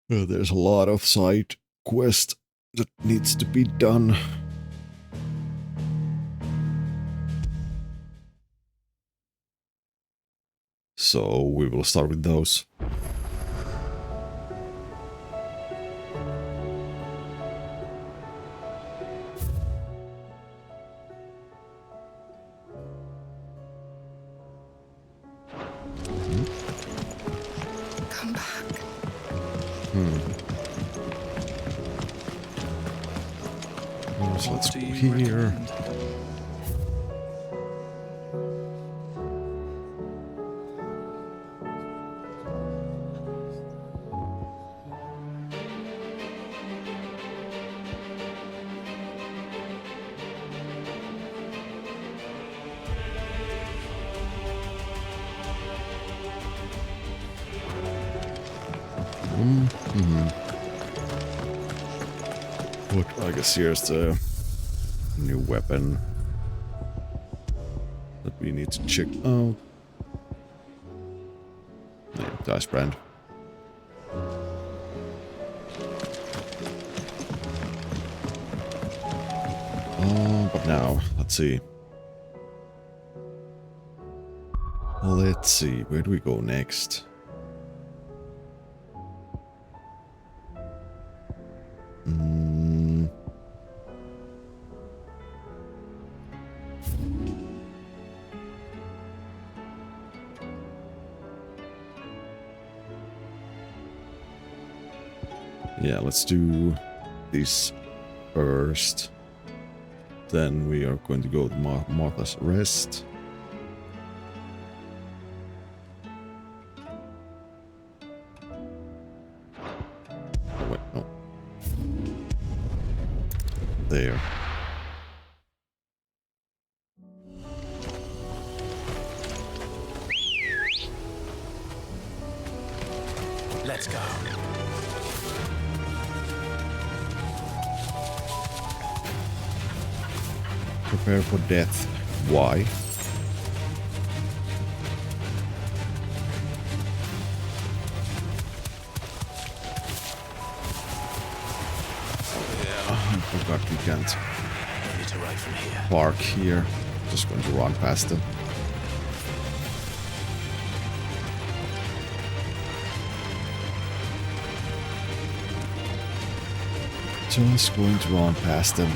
There's a lot of side quest that needs to be done. So we will start with those. Come back. So let's go What do you here. recommend? Look, I guess here's the new weapon that we need to check out. Yeah, dice brand. But now, let's see. Let's see, where do we go next? Yeah, let's do this first. Then we are going to go to Martha's Rest. Oh, wait, no. There. Let's go. Prepare for death. Why? I forgot we can't I need to ride from here. park here. Just going to run past them. Just going to run past them.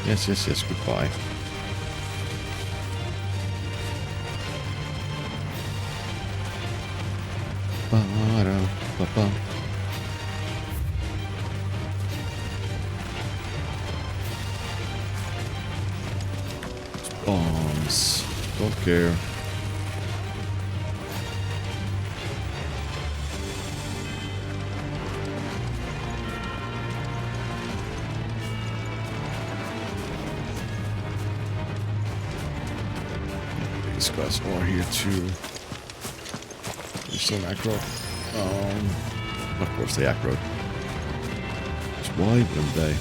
Yes, yes, yes, goodbye. Ba-da-ba-ba. Bombs. Don't care. These guys are here too. They're still aggro. Of course they aggro. Why wouldn't they?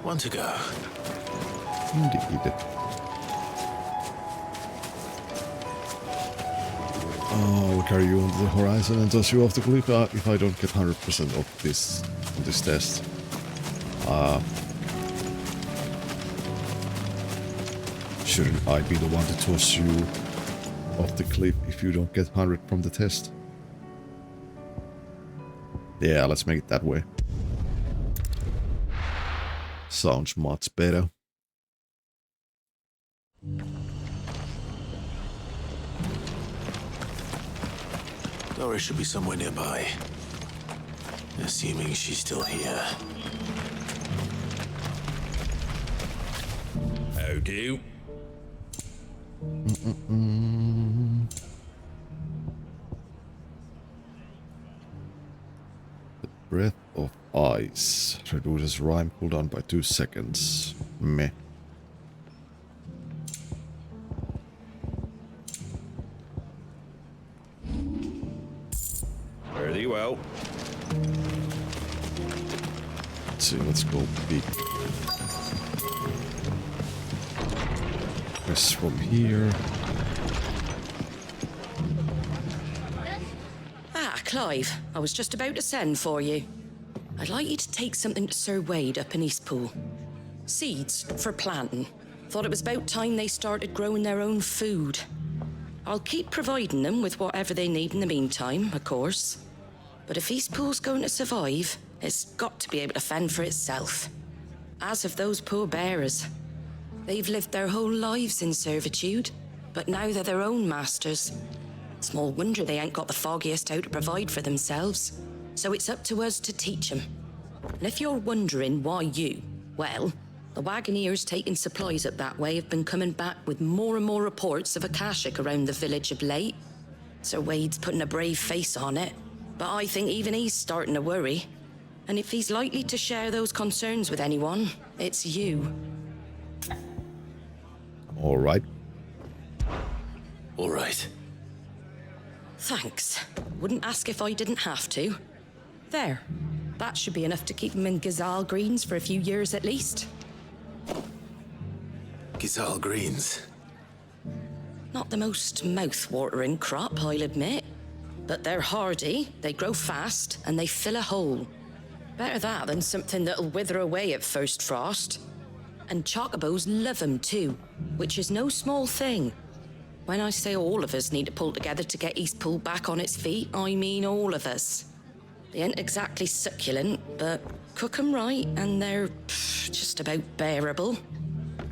One to go. Indeed. I'll carry you onto the horizon and toss you off the cliff if I don't get 100% of this on this test. Shouldn't I be the one to toss you off the cliff if you don't get 100 from the test? Yeah, let's make it that way. Sounds much better. Doris should be somewhere nearby. Assuming she's still here. How do? The breath of ice reduces rhyme cooldown by 2 seconds. Meh. Very well. Let's see, let's go big. Press from here. Ah, Clive, I was just about to send for you. I'd like you to take something to Sir Wade up in Eastpool. Seeds for planting. Thought it was about time they started growing their own food. I'll keep providing them with whatever they need in the meantime, of course. But if Eastpool's going to survive, it's got to be able to fend for itself. As have those poor bearers. They've lived their whole lives in servitude, but now they're their own masters. Small wonder they ain't got the foggiest how to provide for themselves. So it's up to us to teach them. And if you're wondering why you, well, the Wagoneers taking supplies up that way have been coming back with more and more reports of Akashic around the village of late. Sir Wade's putting a brave face on it, but I think even he's starting to worry. And if he's likely to share those concerns with anyone, it's you. All right. All right. Thanks. Wouldn't ask if I didn't have to. There. That should be enough to keep them in Gazal Greens for a few years at least. Gazal Greens. Not the most mouth-watering crop, I'll admit. But they're hardy, they grow fast, and they fill a hole. Better that than something that'll wither away at first frost. And chocobos love them too, which is no small thing. When I say all of us need to pull together to get Eastpool back on its feet, I mean all of us. They ain't exactly succulent, but cook 'em right and they're just about bearable.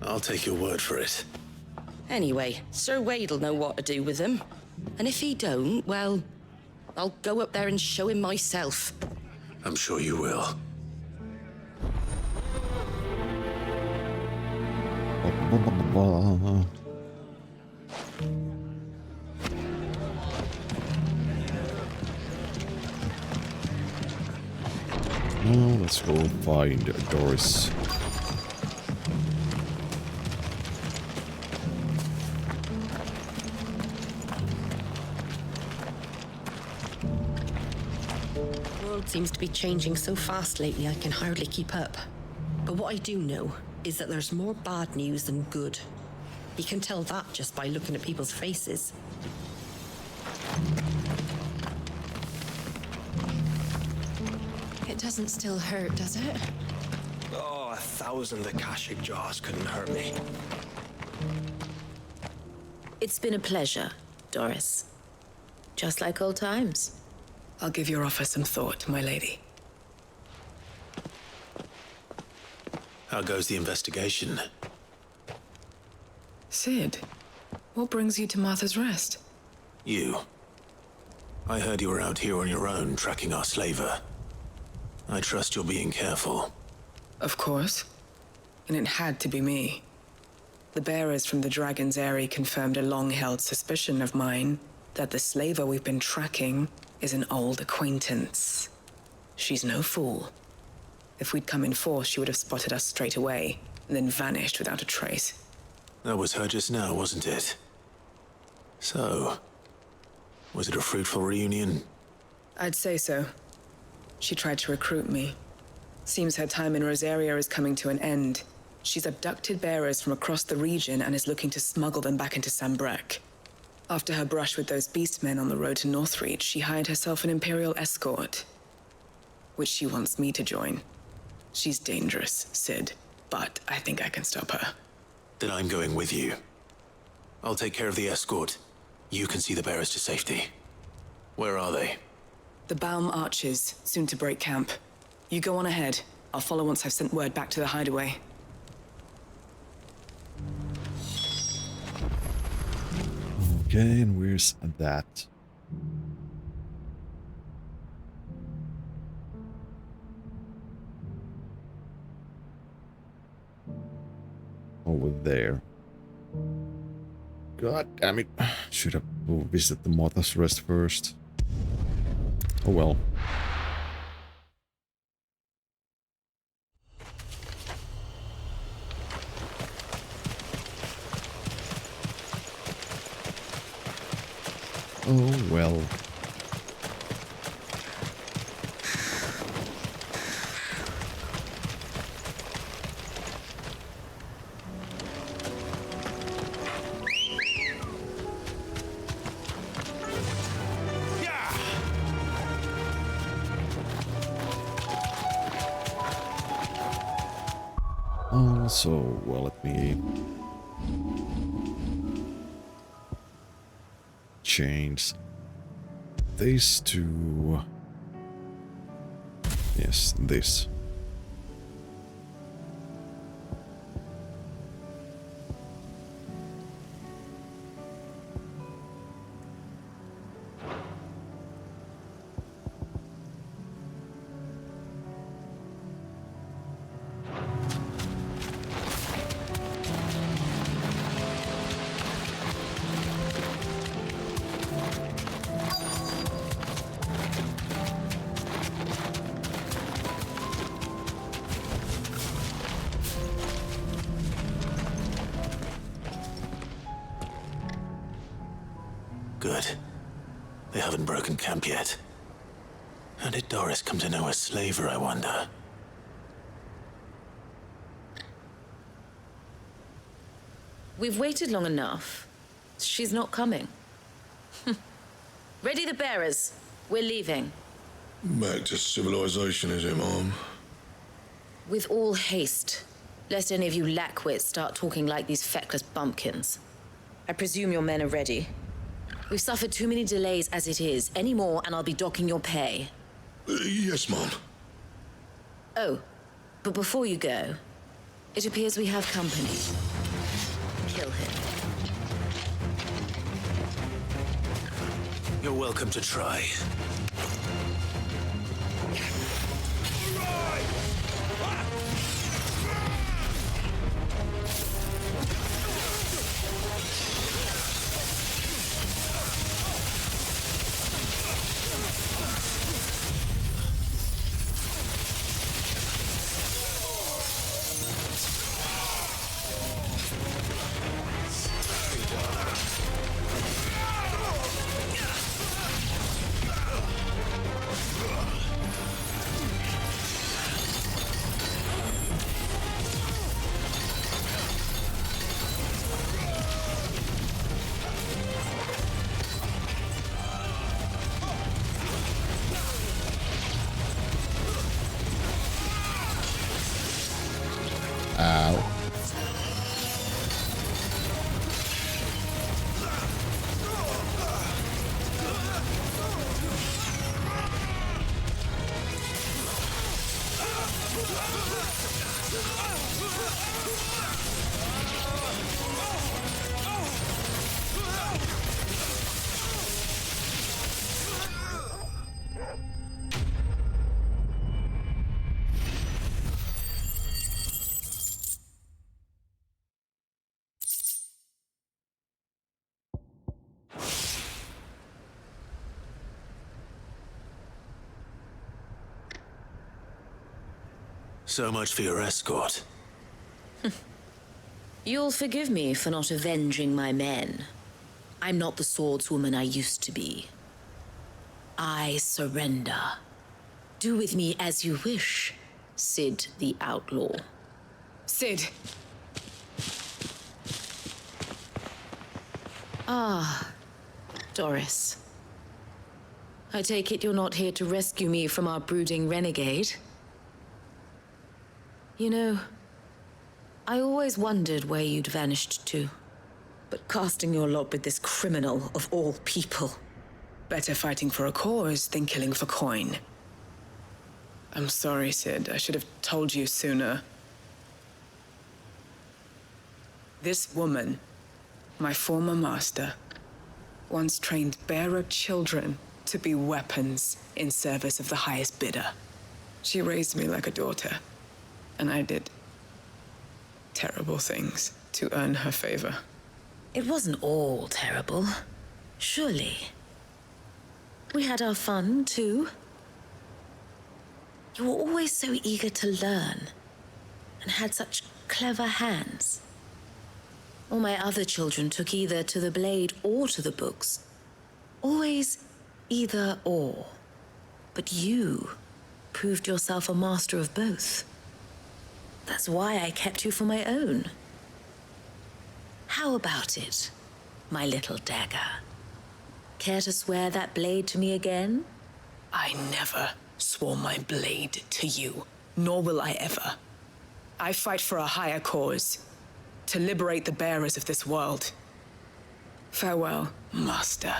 I'll take your word for it. Anyway, Sir Wade'll know what to do with them. And if he don't, well, I'll go up there and show him myself. I'm sure you will. Now let's go find Doris. The world seems to be changing so fast lately I can hardly keep up. But what I do know is that there's more bad news than good. You can tell that just by looking at people's faces. It doesn't still hurt, does it? Oh, 1,000 Akashic jars couldn't hurt me. It's been a pleasure, Doris. Just like old times. I'll give your offer some thought, my lady. How goes the investigation? Sid, what brings you to Martha's Rest? You. I heard you were out here on your own, tracking our slaver. I trust you're being careful. Of course. And it had to be me. The bearers from the Dragon's Eyrie confirmed a long-held suspicion of mine that the slaver we've been tracking is an old acquaintance. She's no fool. If we'd come in force, she would have spotted us straight away, and then vanished without a trace. That was her just now, wasn't it? So, was it a fruitful reunion? I'd say so. She tried to recruit me. Seems her time in Rosaria is coming to an end. She's abducted bearers from across the region and is looking to smuggle them back into Sambrek. After her brush with those beastmen on the road to Northreach, she hired herself an Imperial escort, which she wants me to join. She's dangerous, Sid, but I think I can stop her. Then I'm going with you. I'll take care of the escort. You can see the bearers to safety. Where are they? The Baum Archers, soon to break camp. You go on ahead. I'll follow once I've sent word back to the hideaway. Okay, and where's that? Over there. God damn it. Should have visited the Mother's Rest first. Oh well. Oh well. Also, well, let me change this to, yes, this. Good. They haven't broken camp yet. How did Doris come to know a slaver, I wonder? We've waited long enough. She's not coming. Ready the bearers. We're leaving. Back to civilization, is it, Mom? With all haste. Lest any of you lackwits start talking like these feckless bumpkins. I presume your men are ready. We've suffered too many delays as it is. Any more and I'll be docking your pay. Yes, Mom. Oh, but before you go, it appears we have company. Kill him. You're welcome to try. Ow. So much for your escort. You'll forgive me for not avenging my men. I'm not the swordswoman I used to be. I surrender. Do with me as you wish, Sid the Outlaw. Sid! Ah, Doris. I take it you're not here to rescue me from our brooding renegade? You know, I always wondered where you'd vanished to. But casting your lot with this criminal of all people. Better fighting for a cause than killing for coin. I'm sorry, Sid. I should have told you sooner. This woman, my former master, once trained bearer children to be weapons in service of the highest bidder. She raised me like a daughter, and I did terrible things to earn her favor. It wasn't all terrible, surely. We had our fun, too. You were always so eager to learn, and had such clever hands. All my other children took either to the blade or to the books. Always either or. But you proved yourself a master of both. That's why I kept you for my own. How about it, my little dagger? Care to swear that blade to me again? I never swore my blade to you, nor will I ever. I fight for a higher cause, to liberate the bearers of this world. Farewell, Master.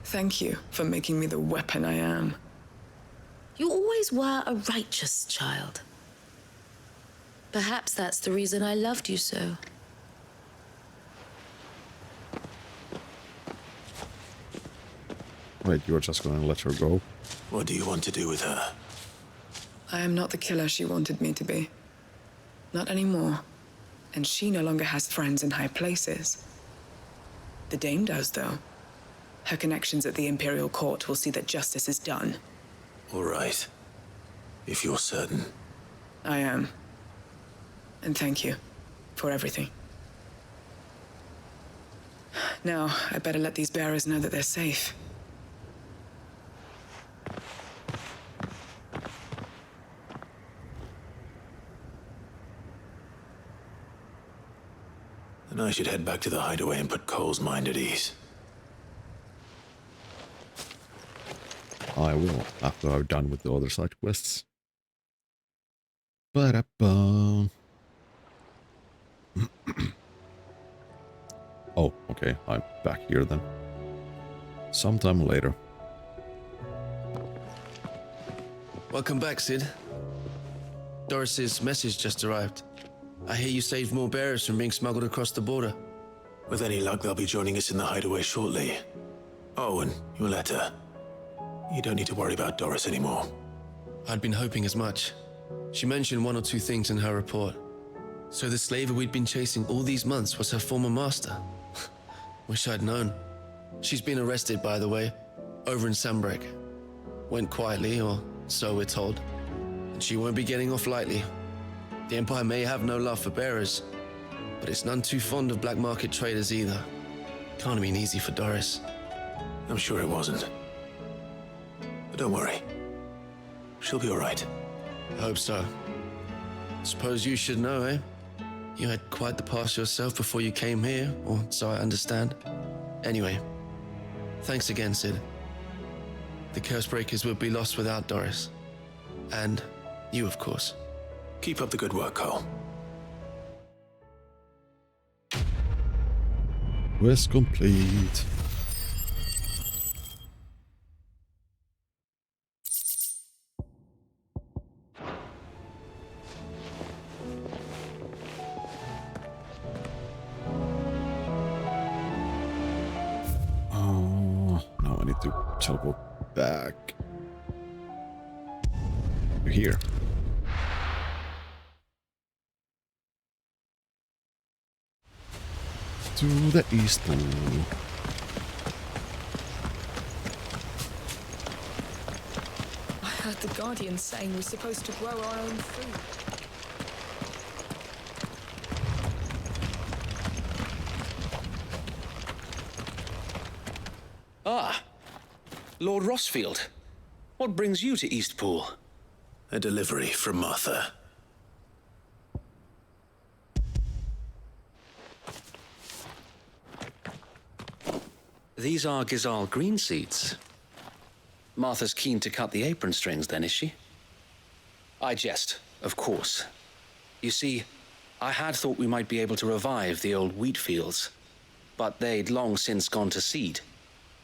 Thank you for making me the weapon I am. You always were a righteous child. Perhaps that's the reason I loved you so. Wait, you're just gonna let her go? What do you want to do with her? I am not the killer she wanted me to be. Not anymore. And she no longer has friends in high places. The Dame does, though. Her connections at the Imperial Court will see that justice is done. All right. If you're certain. I am. And thank you for everything. Now, I better let these bearers know that they're safe. Then I should head back to the hideaway and put Cole's mind at ease. I will, after I've done with the other side quests. Ba-da-bum. Oh, okay, I'm back here then. Sometime later. Welcome back, Sid. Doris's message just arrived. I hear you saved more bearers from being smuggled across the border. With any luck, they'll be joining us in the hideaway shortly. Oh, and your letter. You don't need to worry about Doris anymore. I'd been hoping as much. She mentioned one or two things in her report. So the slaver we'd been chasing all these months was her former master. Wish I'd known. She's been arrested, by the way, over in Sandbreak. Went quietly, or so we're told. And she won't be getting off lightly. The Empire may have no love for bearers, but it's none too fond of black market traders either. Can't have been easy for Doris. I'm sure it wasn't. But don't worry. She'll be all right. I hope so. Suppose you should know, eh? You had quite the past yourself before you came here, or so I understand. Anyway, thanks again, Sid. The Cursebreakers would be lost without Doris. And you, of course. Keep up the good work, Cole. Quest complete. Oh, now I need to teleport back. You're here. To the east pool. I heard the Guardian saying we're supposed to grow our own food. Ah, Lord Rossfield. What brings you to Eastpool? A delivery from Martha. These are Gizal green seeds. Martha's keen to cut the apron strings then, is she? I jest, of course. You see, I had thought we might be able to revive the old wheat fields, but they'd long since gone to seed,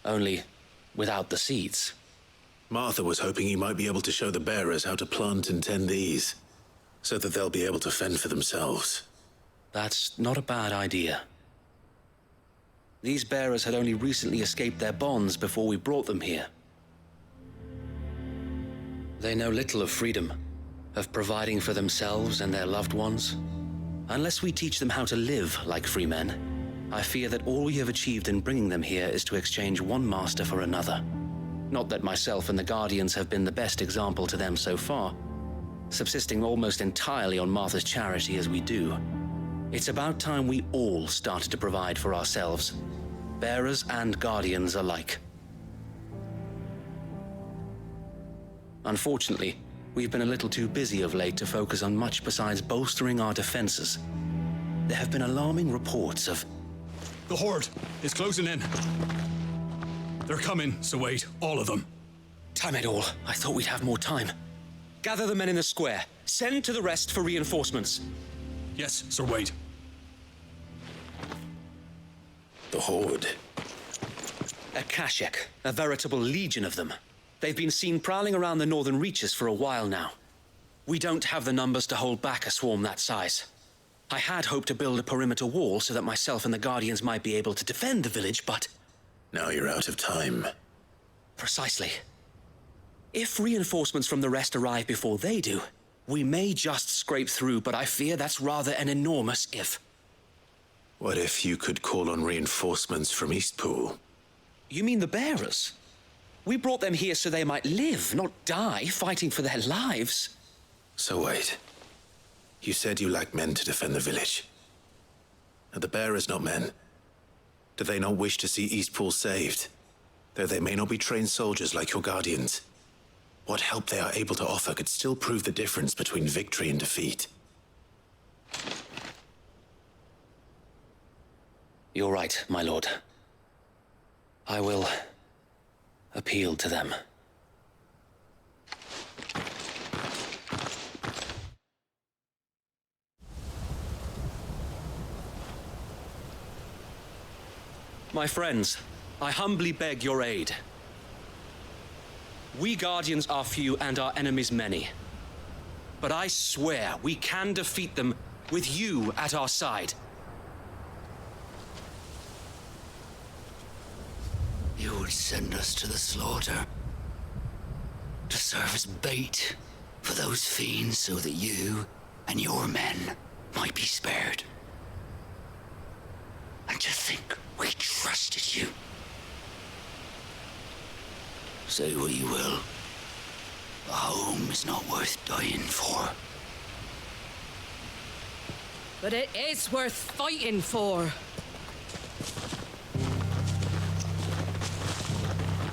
only without the seeds. Martha was hoping he might be able to show the bearers how to plant and tend these, so that they'll be able to fend for themselves. That's not a bad idea. These bearers had only recently escaped their bonds before we brought them here. They know little of freedom, of providing for themselves and their loved ones. Unless we teach them how to live like free men, I fear that all we have achieved in bringing them here is to exchange one master for another. Not that myself and the Guardians have been the best example to them so far, subsisting almost entirely on Martha's charity as we do. It's about time we all started to provide for ourselves, bearers and Guardians alike. Unfortunately, we've been a little too busy of late to focus on much besides bolstering our defenses. There have been alarming reports of... The Horde is closing in. They're coming, so wait, all of them. Damn it all, I thought we'd have more time. Gather the men in the square. Send to the rest for reinforcements. Yes, Sir Wade. The Horde. A Kashek, a veritable legion of them. They've been seen prowling around the northern reaches for a while now. We don't have the numbers to hold back a swarm that size. I had hoped to build a perimeter wall so that myself and the Guardians might be able to defend the village, but... Now you're out of time. Precisely. If reinforcements from the rest arrive before they do, we may just scrape through, but I fear that's rather an enormous if. What if you could call on reinforcements from Eastpool? You mean the bearers? We brought them here so they might live, not die, fighting for their lives. So wait. You said you lack men to defend the village. Are the bearers not men? Do they not wish to see Eastpool saved? Though they may not be trained soldiers like your Guardians. What help they are able to offer could still prove the difference between victory and defeat. You're right, my lord. I will appeal to them. My friends, I humbly beg your aid. We Guardians are few and our enemies many. But I swear we can defeat them with you at our side. You would send us to the slaughter, to serve as bait for those fiends so that you and your men might be spared. And to think we trusted you. Say what you will, a home is not worth dying for. But it is worth fighting for.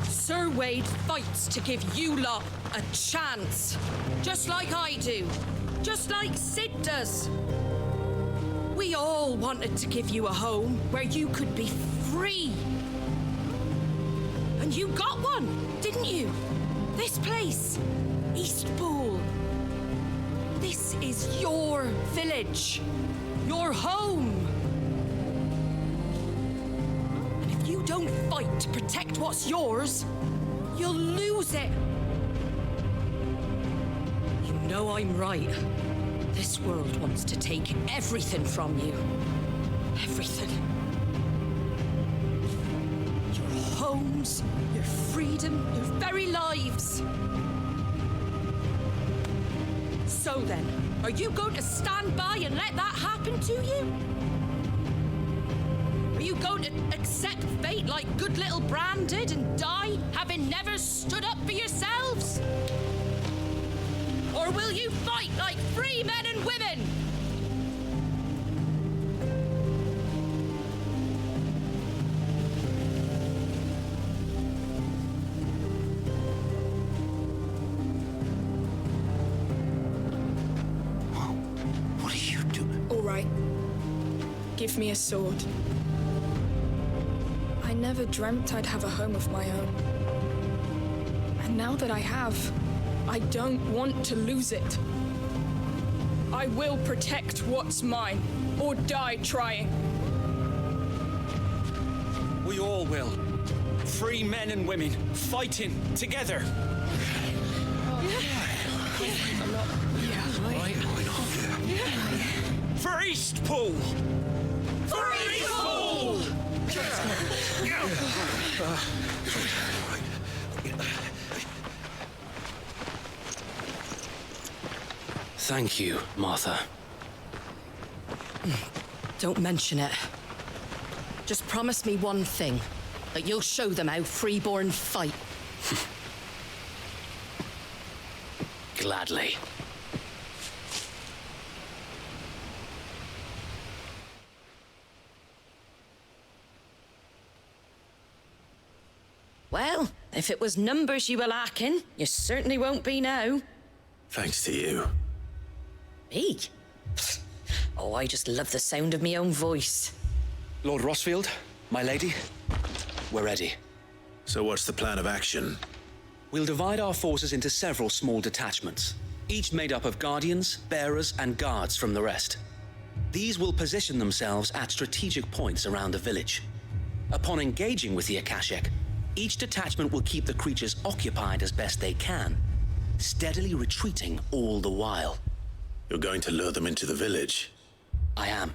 Sir Wade fights to give you lot a chance. Just like I do. Just like Sid does. We all wanted to give you a home where you could be free. And you got one, didn't you? This place, Eastpool. This is your village, your home. And if you don't fight to protect what's yours, you'll lose it. You know I'm right. This world wants to take everything from you. Everything. Your homes, your freedom, your very lives. So then, are you going to stand by and let that happen to you? Are you going to accept fate like good little Bran did and die, having never stood up for yourselves? Or will you fight like free men and women? give me a sword. I never dreamt I'd have a home of my own. And now that I have, I don't want to lose it. I will protect what's mine, or die trying. We all will. Free men and women, fighting together. For Eastpool! For Eastpool! Thank you, Martha. Don't mention it. Just promise me one thing. That you'll show them how freeborn fight. Gladly. Well, if it was numbers you were lacking, you certainly won't be now. Thanks to you. Me? Oh, I just love the sound of my own voice. Lord Rossfield, my lady, we're ready. So what's the plan of action? We'll divide our forces into several small detachments, each made up of guardians, bearers, and guards from the rest. These will position themselves at strategic points around the village. Upon engaging with the Akashic, each detachment will keep the creatures occupied as best they can, steadily retreating all the while. You're going to lure them into the village? I am.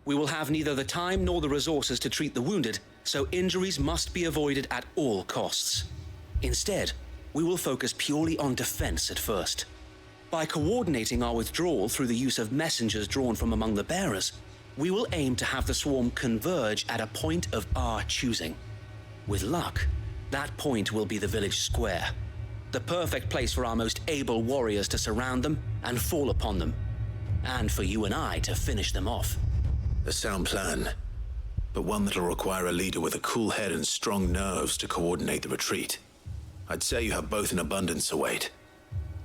We will have neither the time nor the resources to treat the wounded, so injuries must be avoided at all costs. Instead, we will focus purely on defense at first. By coordinating our withdrawal through the use of messengers drawn from among the bearers, we will aim to have the swarm converge at a point of our choosing. With luck, that point will be the village square, the perfect place for our most able warriors to surround them and fall upon them, and for you and I to finish them off. A sound plan, but one that'll require a leader with a cool head and strong nerves to coordinate the retreat. I'd say you have both in abundance, Sir Wade,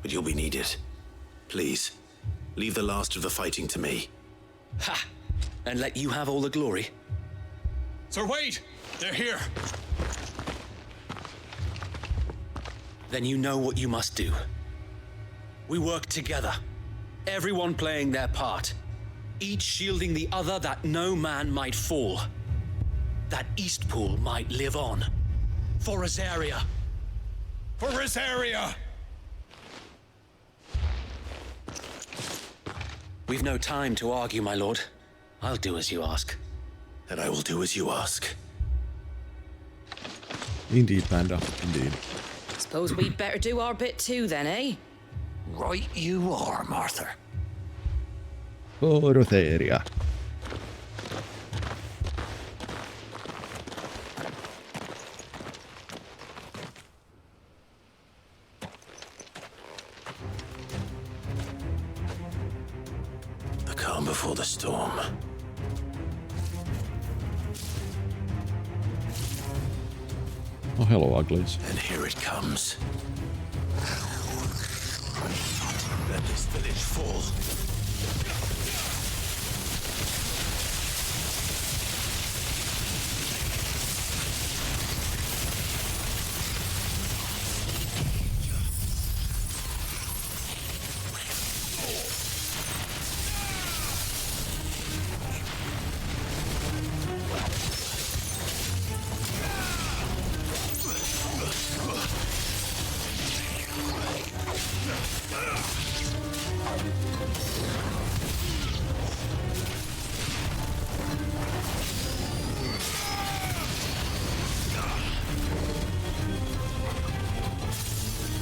but you'll be needed. Please, leave the last of the fighting to me. Ha! And let you have all the glory? Sir Wade, they're here. Then you know what you must do. We work together, everyone playing their part, each shielding the other that no man might fall, that Eastpool might live on. For Rosaria. For Rosaria! We've no time to argue, my lord. I'll do as you ask. And I will do as you ask. Indeed, Panda. Indeed. Suppose we'd better do our bit too then, eh? Right you are, Martha. Oh, Rosaria. The calm before the storm. Oh, hello, uglies. And here it comes. Let this village fall.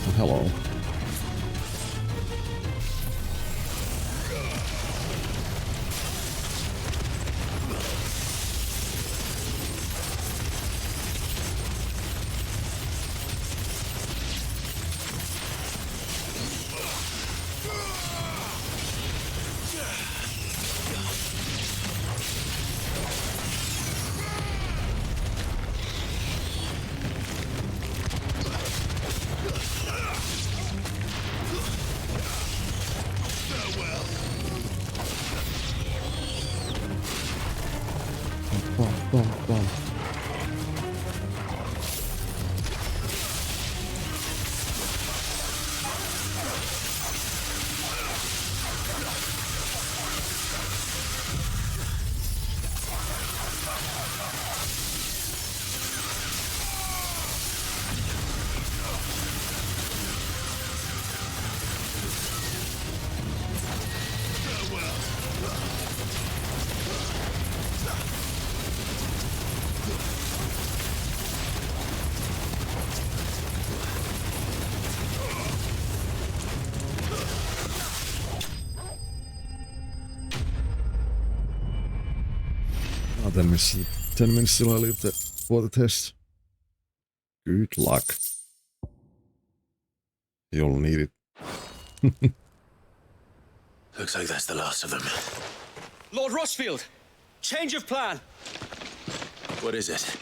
Oh, hello. 10 minutes till I leave for the test. Good luck. You'll need it. Looks like that's the last of them. Lord Rossfield! Change of plan! What is it?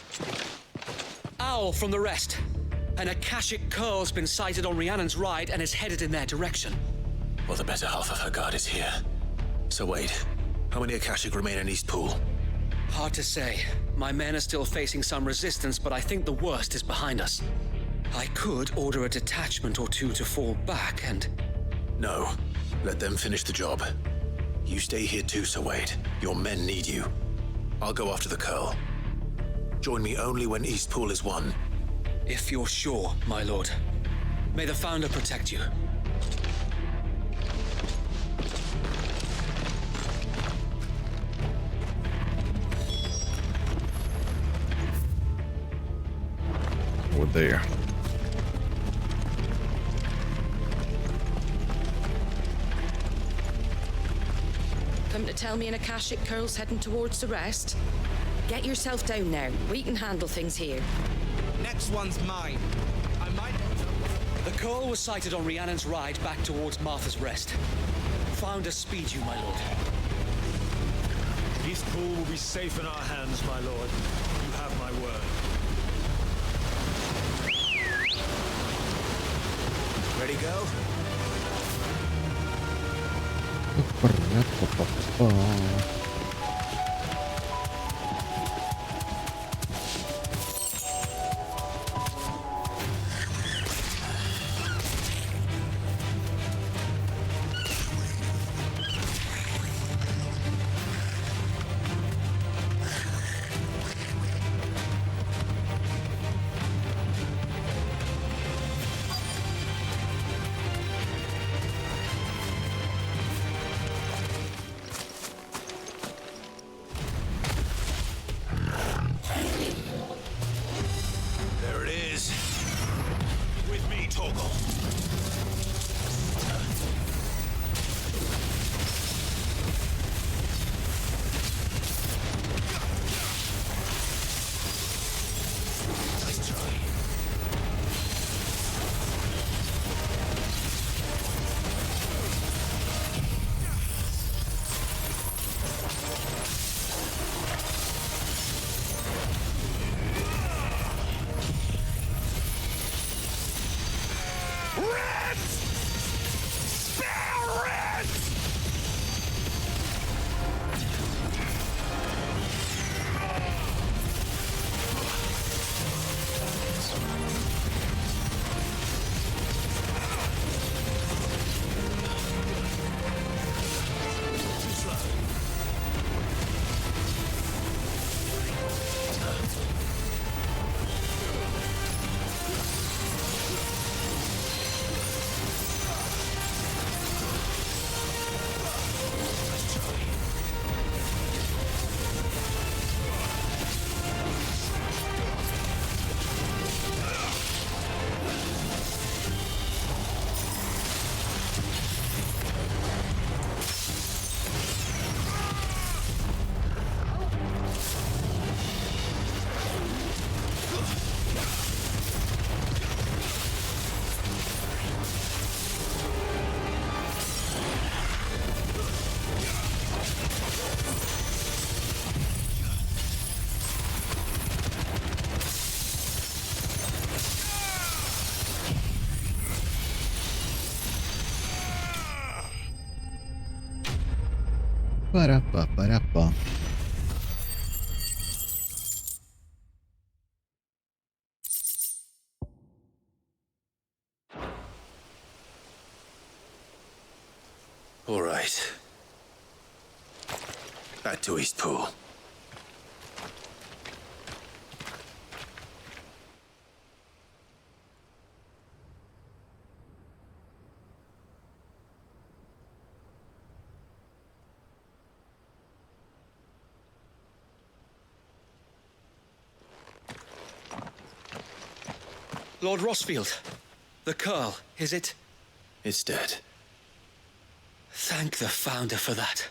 Owl from the rest. An Akashic curl's been sighted on Rhiannon's ride and is headed in their direction. Well, the better half of her guard is here. So wait, how many Akashic remain in Eastpool? Hard to say. My men are still facing some resistance, but I think the worst is behind us. I could order a detachment or two to fall back and... No. Let them finish the job. You stay here too, Sir Wade. Your men need you. I'll go after the Curl. Join me only when Eastpool is won. If you're sure, my lord. May the Founder protect you. We're there. Come to tell me an Akashic curl's heading towards the rest? Get yourself down now. We can handle things here. Next one's mine. I might... The curl was sighted on Rhiannon's ride back towards Martha's Rest. Founder speed you, my lord. Eastpool will be safe in our hands, my lord. You have my word. Ready, go? Ba-da-ba-ba-da-ba. All right. Back to Eastpool. Lord Rossfield, the Curl, is it? It's dead. Thank the Founder for that.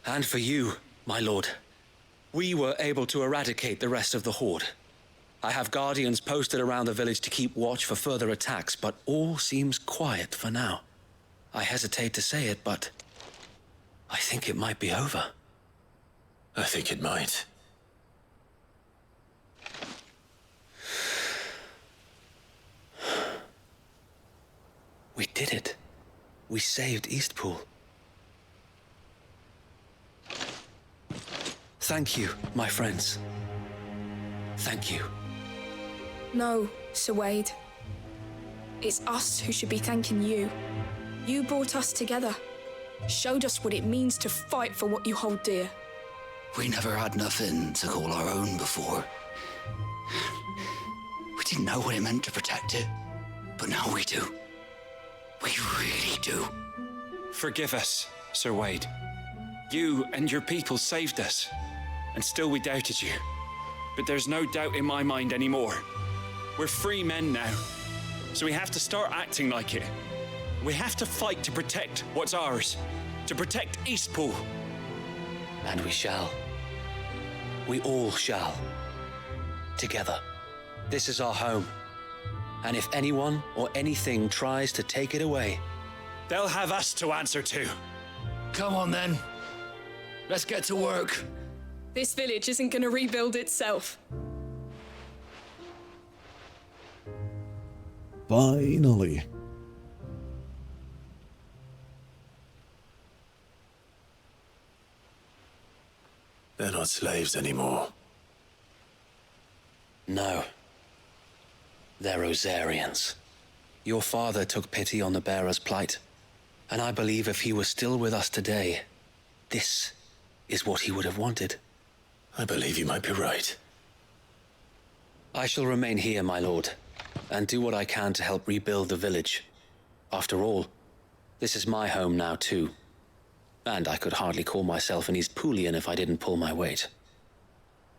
And for you, my lord. We were able to eradicate the rest of the Horde. I have guardians posted around the village to keep watch for further attacks, but all seems quiet for now. I hesitate to say it, but I think it might be over. I think it might. We did it. We saved Eastpool. Thank you, my friends. Thank you. No, Sir Wade. It's us who should be thanking you. You brought us together. Showed us what it means to fight for what you hold dear. We never had nothing to call our own before. We didn't know what it meant to protect it, but now we do. We really do. Forgive us, Sir Wade. You and your people saved us, and still we doubted you. But there's no doubt in my mind anymore. We're free men now, so we have to start acting like it. We have to fight to protect what's ours, to protect Eastpool. And we shall. We all shall. Together. This is our home. And if anyone or anything tries to take it away, they'll have us to answer to. Come on then. Let's get to work. This village isn't gonna rebuild itself. Finally. They're not slaves anymore. no. They're Rosarians. Your father took pity on the bearer's plight, and I believe if he was still with us today, this is what he would have wanted. I believe you might be right. I shall remain here, my lord, and do what I can to help rebuild the village. After all, this is my home now too. And I could hardly call myself an Eastpoolian if I didn't pull my weight.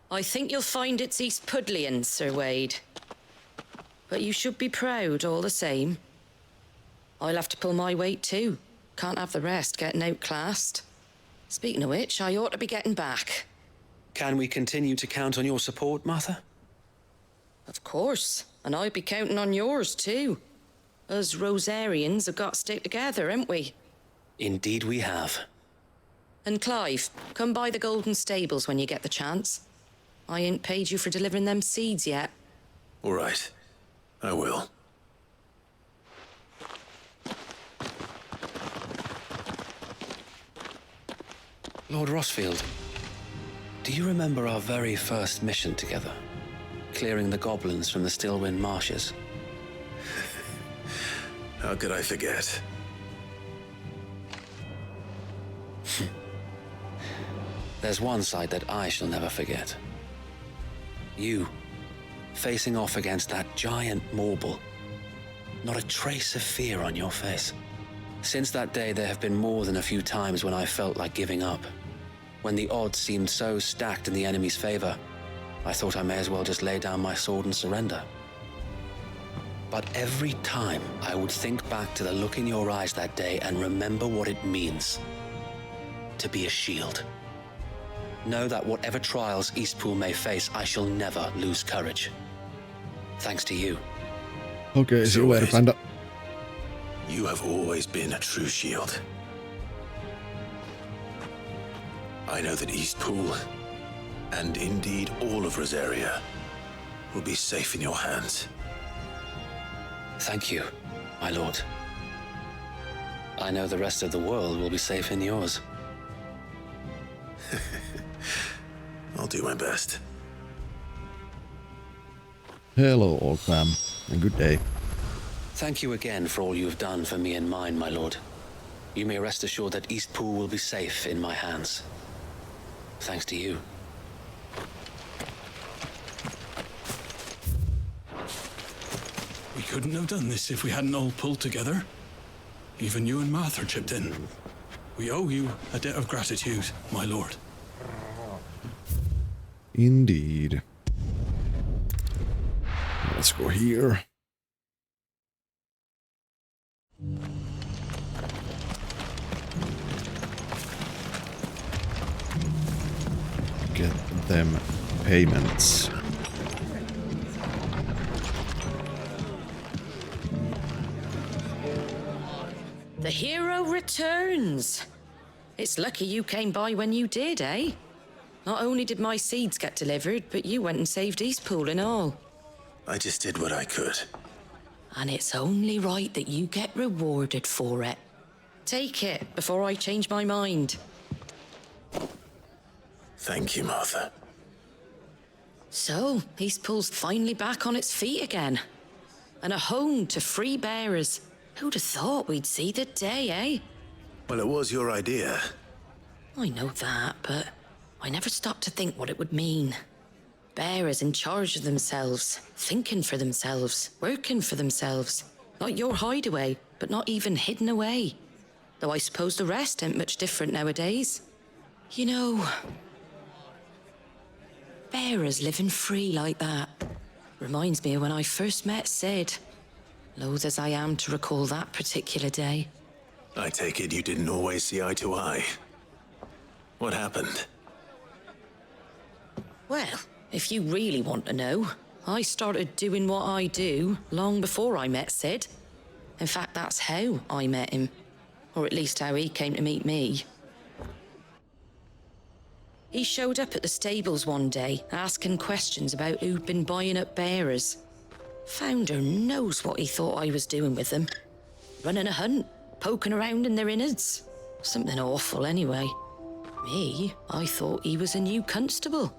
I think you'll find it's Eastpudlian, Sir Wade. But you should be proud all the same. I'll have to pull my weight too. Can't have the rest getting outclassed. Speaking of which, I ought to be getting back. Can we continue to count on your support, Martha? Of course, and I'll be counting on yours too. Us Rosarians have got to stick together, haven't we? Indeed we have. And Clive, come by the Golden Stables when you get the chance. I ain't paid you for delivering them seeds yet. All right, I will. Lord Rossfield, do you remember our very first mission together? Clearing the goblins from the Stillwind marshes? How could I forget? There's one side that I shall never forget. You, facing off against that giant Morble. Not a trace of fear on your face. Since that day, there have been more than a few times when I felt like giving up. When the odds seemed so stacked in the enemy's favor, I thought I may as well just lay down my sword and surrender. But every time, I would think back to the look in your eyes that day and remember what it means to be a shield. Know that whatever trials Eastpool may face, I shall never lose courage. Thanks to you. Okei, Silverpanda. You have always been a true shield. I know that Eastpool, and indeed all of Rosaria, will be safe in your hands. Thank you, my lord. I know the rest of the world will be safe in yours. I'll do my best. Hello, old fam, and good day. Thank you again for all you have done for me and mine, my lord. You may rest assured that Eastpool will be safe in my hands. Thanks to you. We couldn't have done this if we hadn't all pulled together. Even you and Martha chipped in. We owe you a debt of gratitude, my lord. Indeed. Let's go here. Get them payments. The hero returns. It's lucky you came by when you did, eh? Not only did my seeds get delivered, but you went and saved Eastpool and all. I just did what I could. And it's only right that you get rewarded for it. Take it before I change my mind. Thank you, Martha. So, Eastpool's finally back on its feet again. And a home to free bearers. Who'd have thought we'd see the day, eh? Well, it was your idea. I know that, but I never stopped to think what it would mean. Bearers in charge of themselves, thinking for themselves, working for themselves. Not your hideaway, but not even hidden away. Though I suppose the rest ain't much different nowadays. You know, bearers living free like that reminds me of when I first met Sid. Loath as I am to recall that particular day. I take it you didn't always see eye to eye. What happened? Well, if you really want to know, I started doing what I do long before I met Sid. In fact, that's how I met him. Or at least how he came to meet me. He showed up at the stables one day, asking questions about who'd been buying up bearers. Founder knows what he thought I was doing with them. Running a hunt, poking around in their innards. Something awful anyway. Me, I thought he was a new constable.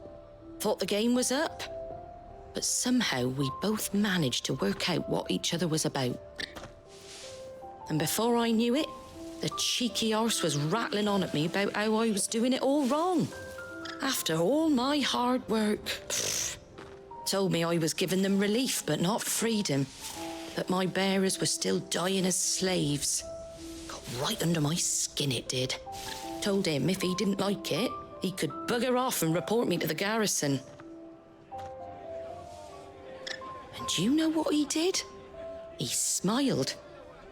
Thought the game was up. But somehow we both managed to work out what each other was about. And before I knew it, the cheeky arse was rattling on at me about how I was doing it all wrong. After all my hard work. Told me I was giving them relief, but not freedom. That my bearers were still dying as slaves. Got right under my skin, it did. Told him if he didn't like it, he could bugger off and report me to the garrison. And do you know what he did? He smiled,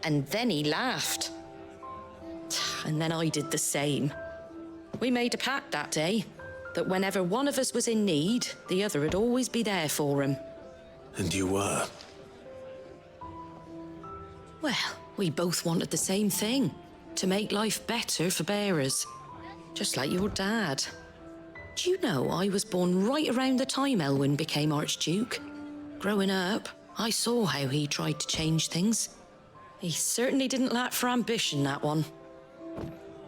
and then he laughed. And then I did the same. We made a pact that day, that whenever one of us was in need, the other would always be there for him. And you were? Well, we both wanted the same thing. To make life better for bearers. Just like your dad. Do you know I was born right around the time Elwyn became Archduke? Growing up, I saw how he tried to change things. He certainly didn't lack for ambition, that one.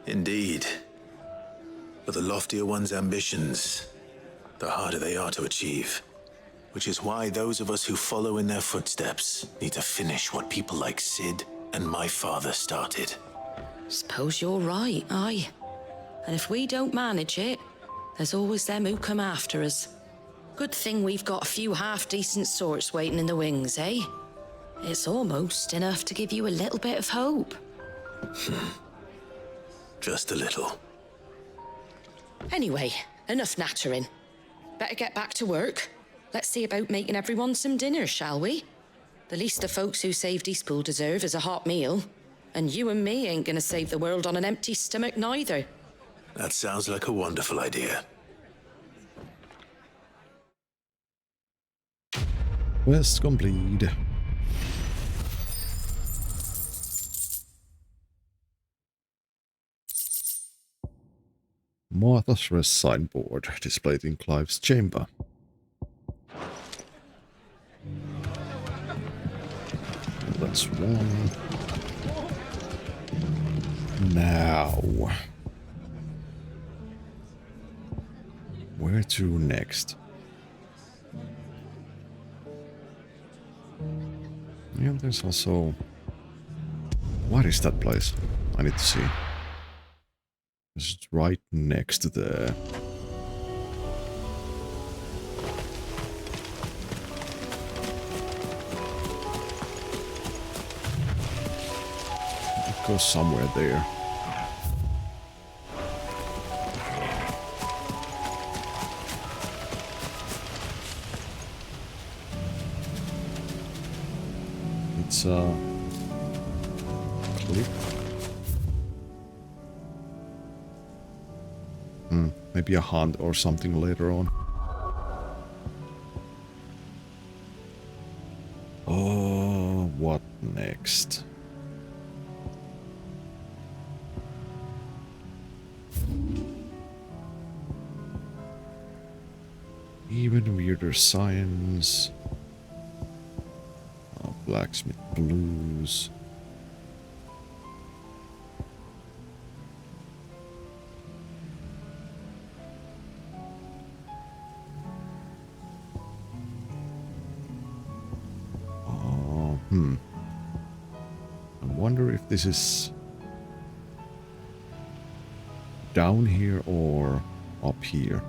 Indeed. But the loftier one's ambitions, the harder they are to achieve. Which is why those of us who follow in their footsteps need to finish what people like Sid and my father started. Suppose you're right, aye. And if we don't manage it, there's always them who come after us. Good thing we've got a few half-decent sorts waiting in the wings, eh? It's almost enough to give you a little bit of hope. Just a little. Anyway, enough nattering. Better get back to work. Let's see about making everyone some dinner, shall we? The least the folks who saved Eastpool deserve is a hot meal. And you and me ain't gonna save the world on an empty stomach neither. That sounds like a wonderful idea. Quest complete. Martha's rest signboard displayed in Clive's chamber. That's one. Now, where to next? Yeah, there's also... What is that place? I need to see. It's right next to there. It goes somewhere there. It's click. Maybe a hunt or something later on. next? Even weirder science. Oh, blacksmith blues. I wonder if this is down here or up here.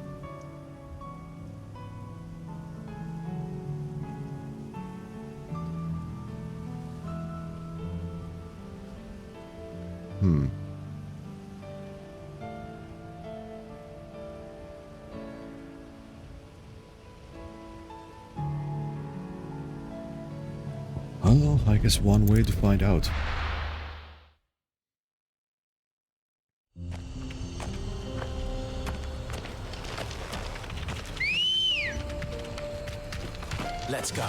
Well, I guess one way to find out. Let's go.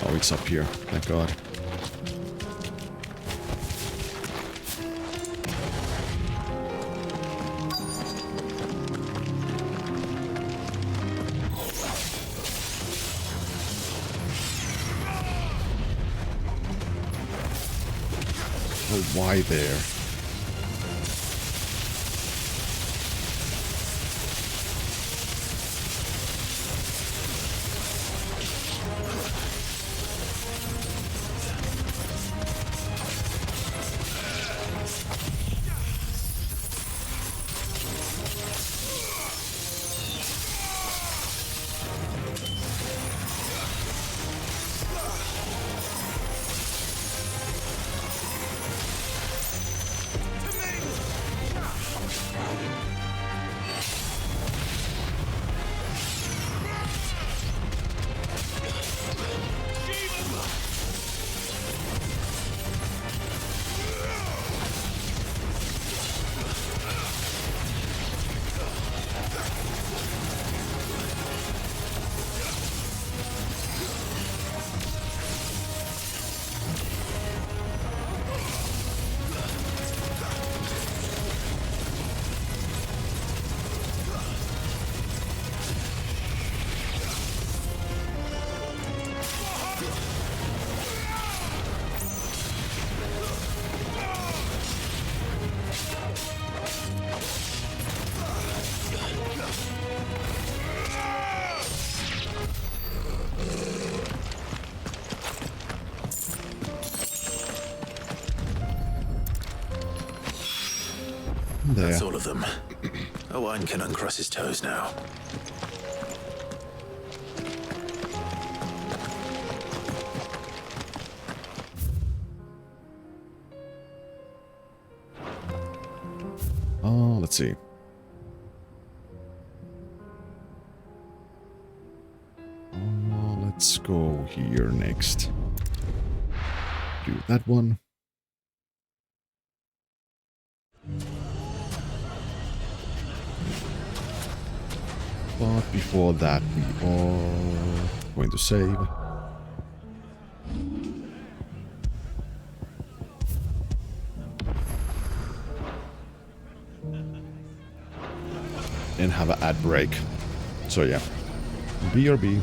Oh, it's up here. Thank God. Oh, why there? There. That's all of them. Owen can uncross his toes now. Oh, let's see. Oh, let's go here next. Do that one. But before that, we are going to save. And have an ad break. So yeah, BRB.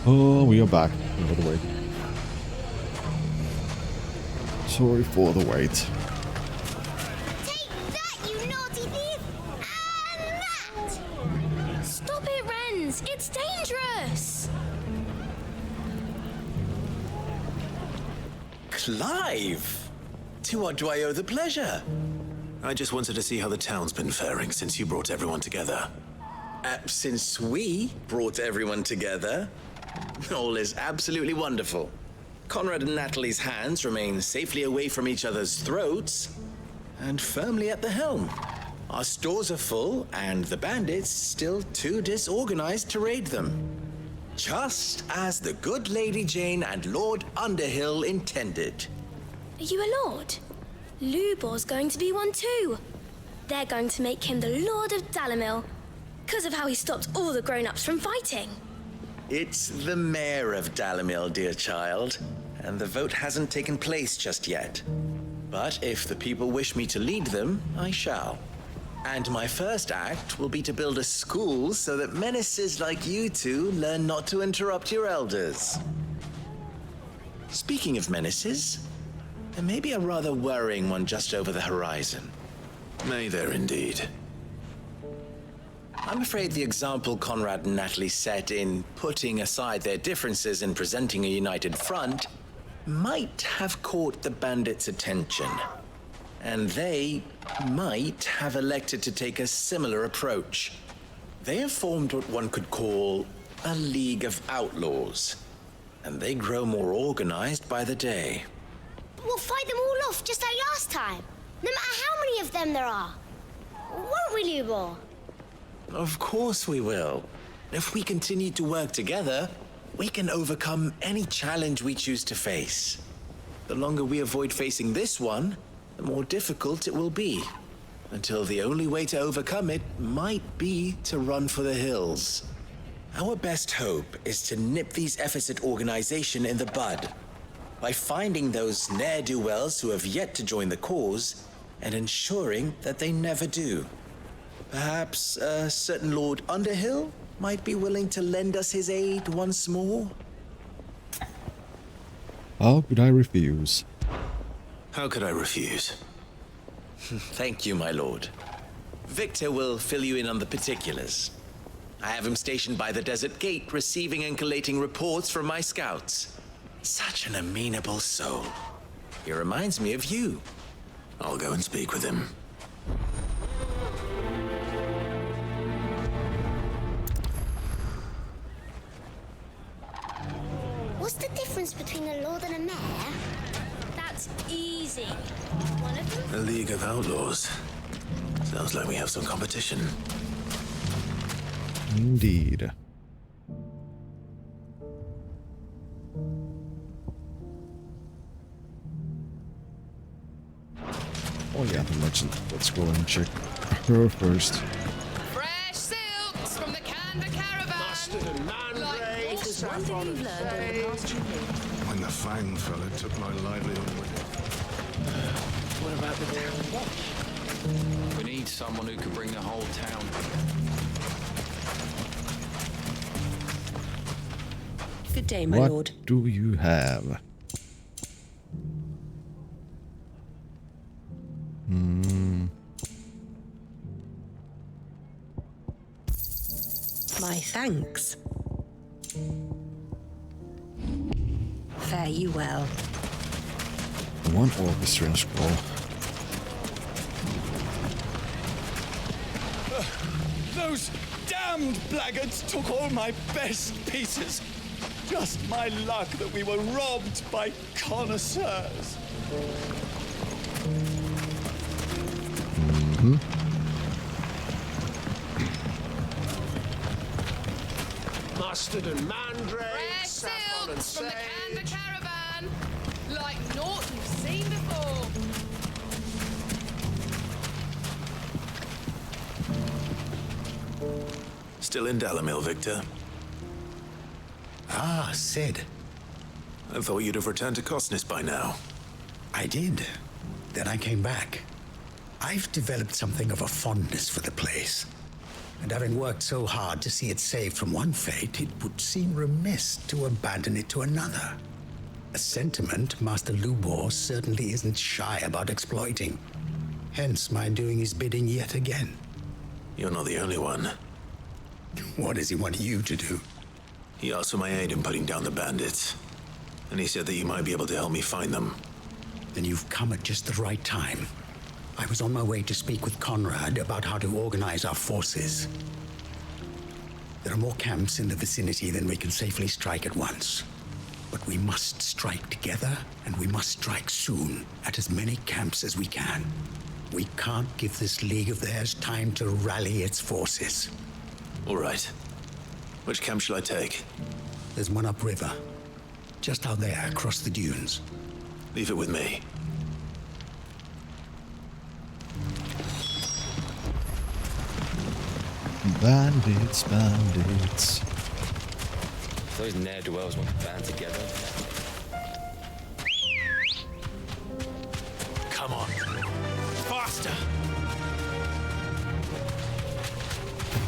Oh, we are back. By the way. Sorry for the wait. Take that, you naughty thief! And that! Stop it, Wrens! It's dangerous! Clive! To what do I owe the pleasure? I just wanted to see how the town's been faring since you brought everyone together. Since we brought everyone together, all is absolutely wonderful. Conrad and Natalie's hands remain safely away from each other's throats and firmly at the helm. Our stores are full and the bandits still too disorganized to raid them. Just as the good Lady Jane and Lord Underhill intended. Are you a lord? Lubor's going to be one too. They're going to make him the Lord of Dalimil, because of how he stopped all the grown-ups from fighting. It's the mayor of Dalimil, dear child, and the vote hasn't taken place just yet. But if the people wish me to lead them, I shall. And my first act will be to build a school so that menaces like you two learn not to interrupt your elders. Speaking of menaces, there may be a rather worrying one just over the horizon. May there indeed. I'm afraid the example Conrad and Natalie set in putting aside their differences and presenting a united front might have caught the bandits' attention. And they might have elected to take a similar approach. They have formed what one could call a League of Outlaws, and they grow more organized by the day. We'll fight them all off just like last time, no matter how many of them there are. Won't we, Lubor? Of course we will. If we continue to work together, we can overcome any challenge we choose to face. The longer we avoid facing this one, the more difficult it will be. Until the only way to overcome it might be to run for the hills. Our best hope is to nip these efforts at organization in the bud by finding those ne'er-do-wells who have yet to join the cause and ensuring that they never do. Perhaps a certain Lord Underhill might be willing to lend us his aid once more? How could I refuse? How could I refuse? Thank you, my lord. Victor will fill you in on the particulars. I have him stationed by the desert gate, receiving and collating reports from my scouts. Such an amenable soul. He reminds me of you. I'll go and speak with him. What's the difference between a lord and a mayor? That's easy. One of them? A League of Outlaws. Sounds like we have some competition. Indeed. Oh yeah, the merchant. Let's go and check her first. Fresh silks from the Canva caravan. Mustard and mandrake. One thing you've learned over the past 2 years. When the Fang fella took my livelihood with him. What about the Dare and Watch? We need someone who can bring the whole town. Good day, my lord. What do you have? My thanks. Fare you well. One orchestra scroll. Those damned blackguards took all my best pieces. Just my luck that we were robbed by connoisseurs. Mustard and mandrake. Fresh saffron and silks from the sage. Canva caravan. Like naught you've seen before. Still in Dalimil, Victor? Ah, Sid. I thought you'd have returned to Cosnis by now. I did. Then I came back. I've developed something of a fondness for the place. And having worked so hard to see it saved from one fate, it would seem remiss to abandon it to another. A sentiment Master Lubor certainly isn't shy about exploiting. Hence my doing his bidding yet again. You're not the only one. What does he want you to do? He asked for my aid in putting down the bandits. And he said that you might be able to help me find them. Then you've come at just the right time. I was on my way to speak with Conrad about how to organize our forces. There are more camps in the vicinity than we can safely strike at once. But we must strike together, and we must strike soon at as many camps as we can. We can't give this league of theirs time to rally its forces. All right. Which camp shall I take? There's one upriver. Just out there, across the dunes. Leave it with me. Bandits, bandits. Those ne'er-do-wells want to band together. Come on. Faster!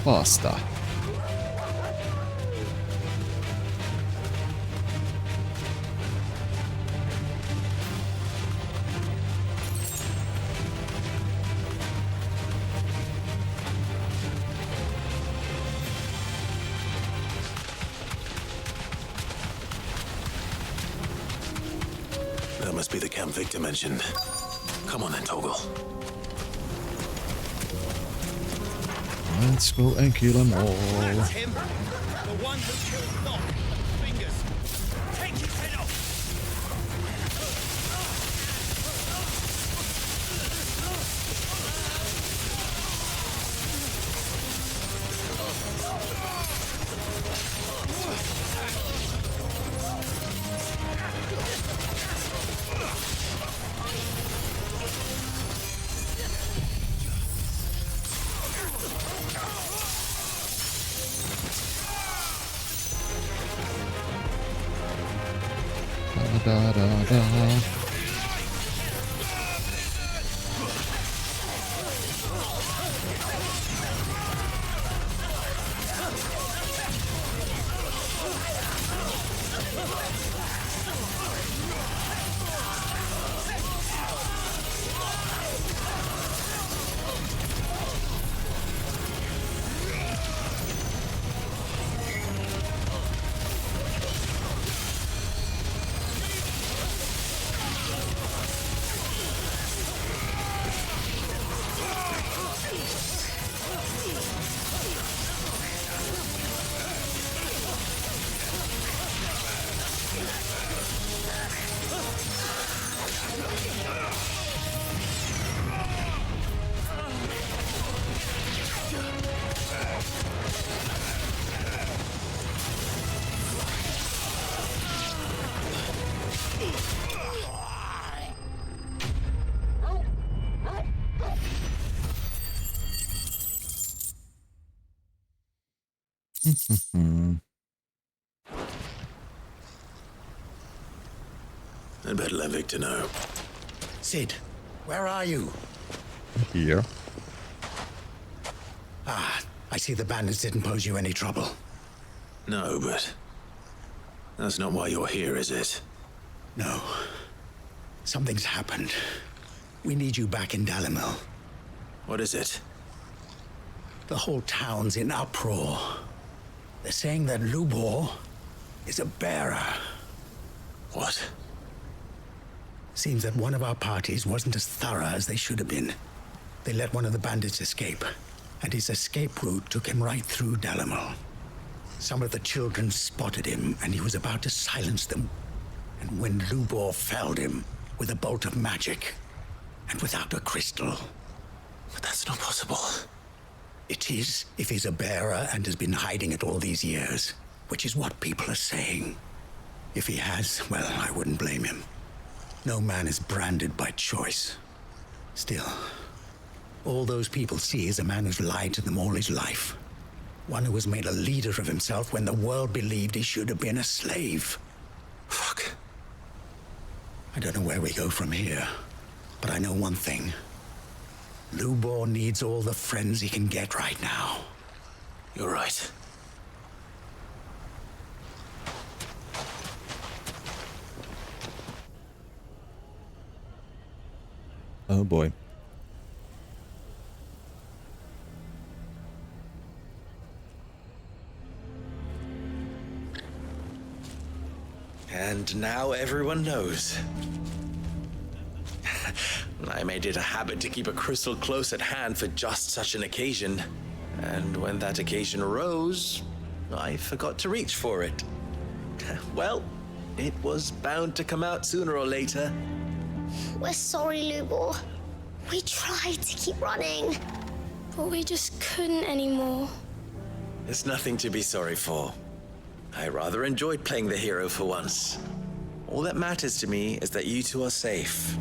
Faster. That must be the camp Victor mentioned. Come on then, Toggle. Let's go and kill them all. That's him. The one who killed Nock. Fingers. Take his head off. Da da da. I'd better let Victor know. Sid, where are you? Here. Ah, I see the bandits didn't pose you any trouble. No, but that's not why you're here, is it? No. Something's happened. We need you back in Dalimil. What is it? The whole town's in uproar. They're saying that Lubor is a bearer. What? Seems that one of our parties wasn't as thorough as they should have been. They let one of the bandits escape, and his escape route took him right through Dalimil. Some of the children spotted him, and he was about to silence them. And when Lubor felled him with a bolt of magic, and without a crystal. But that's not possible. It is, if he's a bearer and has been hiding it all these years, which is what people are saying. If he has, well, I wouldn't blame him. No man is branded by choice. Still, all those people see is a man who's lied to them all his life. One who was made a leader of himself when the world believed he should have been a slave. Fuck. I don't know where we go from here, but I know one thing. Lubor needs all the friends he can get right now. You're right. Oh boy. And now everyone knows. I made it a habit to keep a crystal close at hand for just such an occasion. And when that occasion arose, I forgot to reach for it. Well, it was bound to come out sooner or later. We're sorry, Lubor. We tried to keep running, but we just couldn't anymore. There's nothing to be sorry for. I rather enjoyed playing the hero for once. All that matters to me is that you two are safe.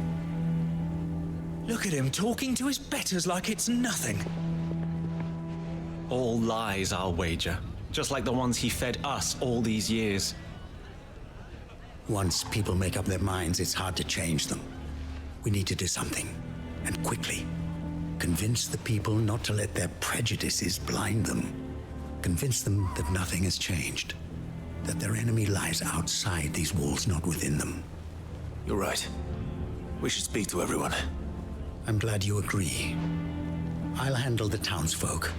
Look at him talking to his betters like it's nothing. All lies, I'll wager. Just like the ones he fed us all these years. Once people make up their minds, it's hard to change them. We need to do something, and quickly. Convince the people not to let their prejudices blind them. Convince them that nothing has changed. That their enemy lies outside these walls, not within them. You're right. We should speak to everyone. I'm glad you agree. I'll handle the townsfolk.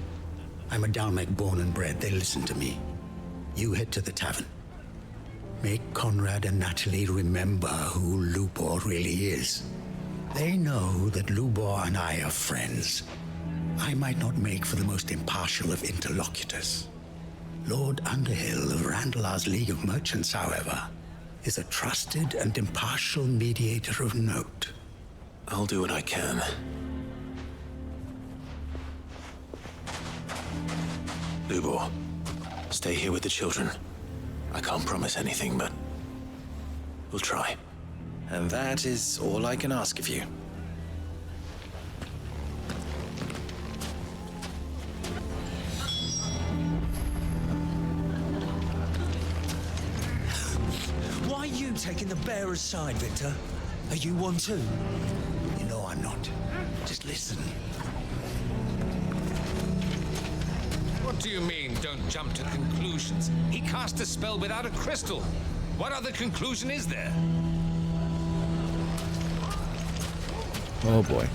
I'm a Dalmec born and bred. They listen to me. You head to the tavern. Make Conrad and Natalie remember who Lubor really is. They know that Lubor and I are friends. I might not make for the most impartial of interlocutors. Lord Underhill of Randalar's League of Merchants, however, is a trusted and impartial mediator of note. I'll do what I can. Lubor, stay here with the children. I can't promise anything, but we'll try. And that is all I can ask of you. Why are you taking the bearer's side, Victor? Are you one too? You know I'm not. Just listen. What do you mean, don't jump to conclusions? He cast a spell without a crystal. What other conclusion is there? Oh boy.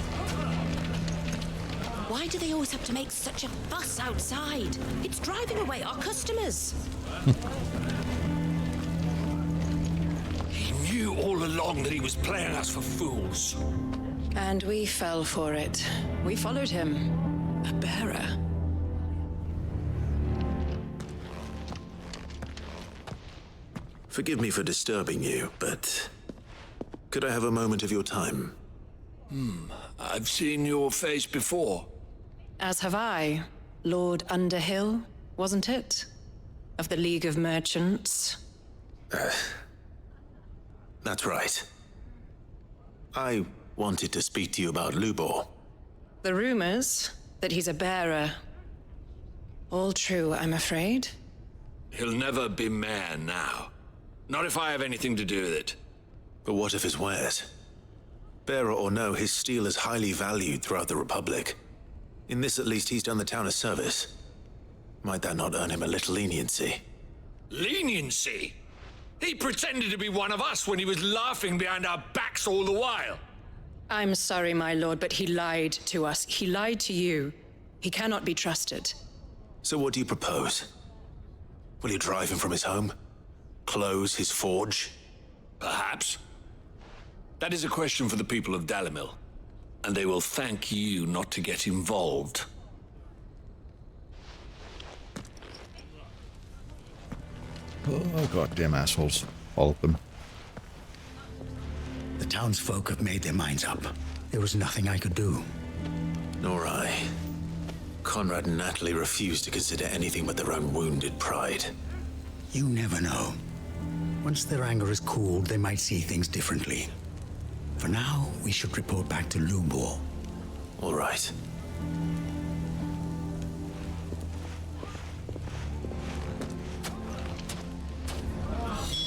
Why do they always have to make such a fuss outside? It's driving away our customers. He knew all along that he was playing us for fools. And we fell for it. We followed him. A bearer. Forgive me for disturbing you, but could I have a moment of your time? I've seen your face before. As have I. Lord Underhill, wasn't it? Of the League of Merchants. That's right. I wanted to speak to you about Lubor. The rumors that he's a bearer. All true, I'm afraid. He'll never be mayor now. Not if I have anything to do with it. But what of his wares? Bearer or no, his steel is highly valued throughout the Republic. In this, at least, he's done the town a service. Might that not earn him a little leniency? Leniency? He pretended to be one of us when he was laughing behind our backs all the while. I'm sorry, my lord, but he lied to us. He lied to you. He cannot be trusted. So what do you propose? Will you drive him from his home? Close his forge? Perhaps. That is a question for the people of Dalimil, and they will thank you not to get involved. Oh, goddamn assholes. All of them. The townsfolk have made their minds up. There was nothing I could do. Nor I. Conrad and Natalie refused to consider anything but their own wounded pride. You never know. Once their anger is cooled, they might see things differently. For now, we should report back to Lubor. All right.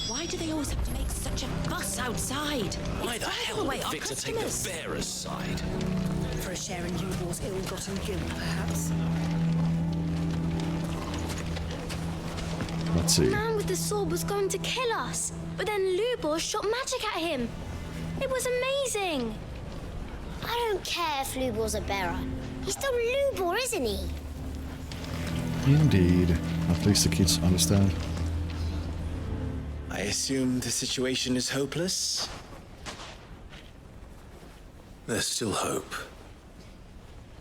Why do they always have to make such a fuss outside? Why the hell would Victor take the bearer's side? For a share in Lubor's ill-gotten guilt, perhaps? Let's see. The man with the sword was going to kill us, but then Lubor shot magic at him. It was amazing. I don't care if Lubor's a bearer. He's still Lubor, isn't he? Indeed. At least the kids understand. I assume the situation is hopeless? There's still hope.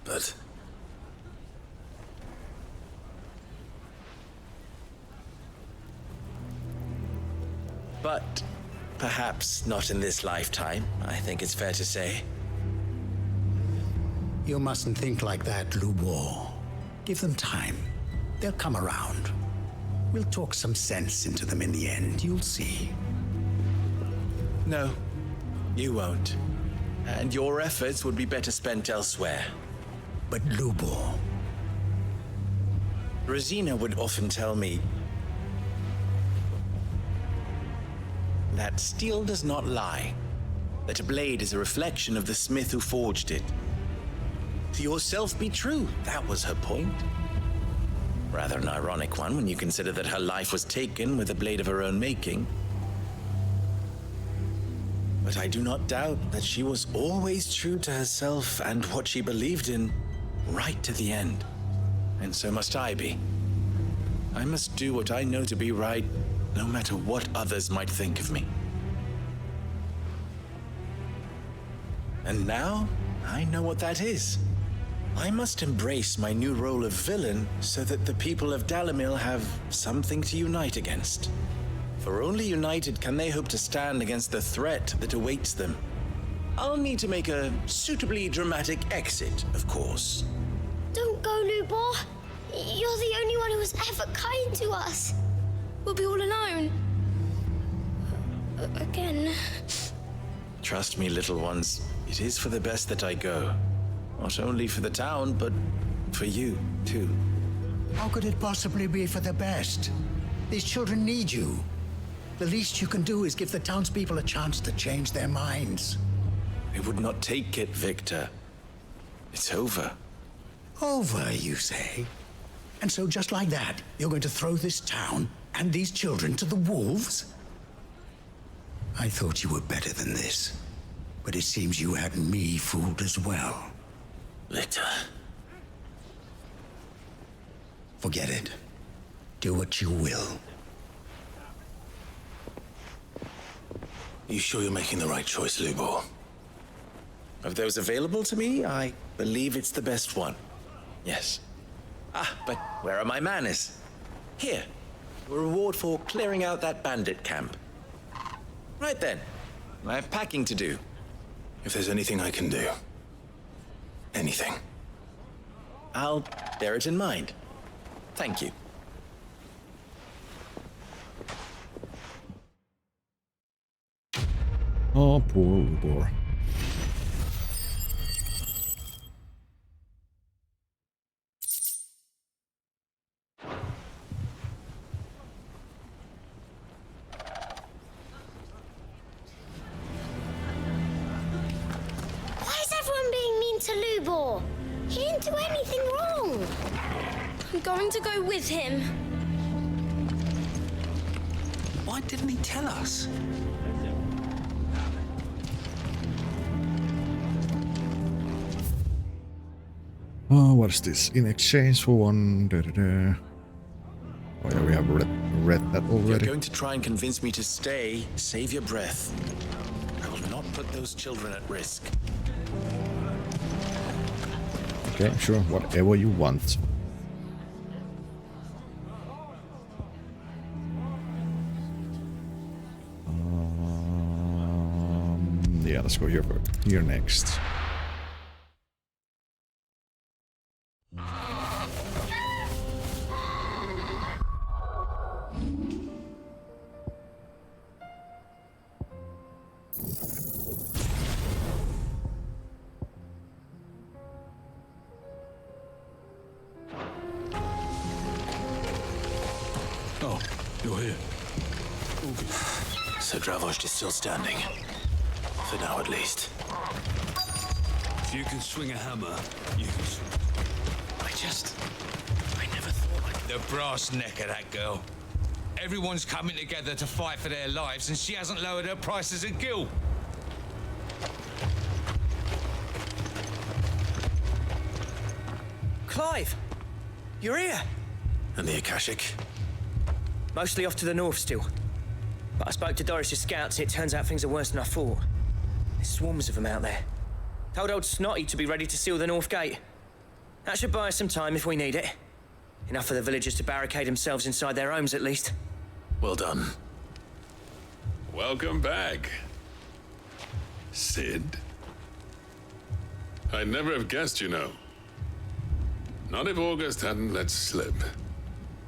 But... But perhaps not in this lifetime, I think it's fair to say. You mustn't think like that, Lubor. Give them time. They'll come around. We'll talk some sense into them in the end, you'll see. No, you won't. And your efforts would be better spent elsewhere. But Lubor... Rosina would often tell me that steel does not lie, that a blade is a reflection of the smith who forged it. To yourself be true, that was her point. Rather an ironic one when you consider that her life was taken with a blade of her own making. But I do not doubt that she was always true to herself and what she believed in, right to the end. And so must I be. I must do what I know to be right, no matter what others might think of me. And now, I know what that is. I must embrace my new role of villain so that the people of Dalimil have something to unite against. For only united can they hope to stand against the threat that awaits them. I'll need to make a suitably dramatic exit, of course. Don't go, Lubor. You're the only one who was ever kind to us. We'll be all alone. Again. Trust me, little ones, it is for the best that I go. Not only for the town, but for you, too. How could it possibly be for the best? These children need you. The least you can do is give the townspeople a chance to change their minds. I would not take it, Victor. It's over. Over, you say? And so just like that, you're going to throw this town and these children to the wolves? I thought you were better than this. But it seems you had me fooled as well. Victor. Forget it. Do what you will. You sure you're making the right choice, Lubor? Of those available to me, I believe it's the best one. Yes. Ah, but where are my manners? Here. A reward for clearing out that bandit camp. Right then. I have packing to do. If there's anything I can do. Anything. I'll bear it in mind. Thank you. Oh, poor Lubor. Why is everyone being mean to Lubor? He didn't do anything wrong. I'm going to go with him. Why didn't he tell us? Oh, what is this? In exchange for one... Oh yeah, we have read that already. You're going to try and convince me to stay. Save your breath. I will not put those children at risk. Okay, sure, whatever you want. Yeah, let's go here next. Oh, you're here. So Dravost is still standing. For now, at least. If you can swing a hammer, you can swing. I never thought I'd... The brass neck of that girl. Everyone's coming together to fight for their lives, and she hasn't lowered her prices a gill. Clive! You're here! And the Akashic? Mostly off to the north still. But I spoke to Doris's scouts, and it turns out things are worse than I thought. There's swarms of them out there. Told old Snotty to be ready to seal the north gate. That should buy us some time if we need it. Enough for the villagers to barricade themselves inside their homes, at least. Well done. Welcome back, Sid. I'd never have guessed, you know. Not if August hadn't let slip.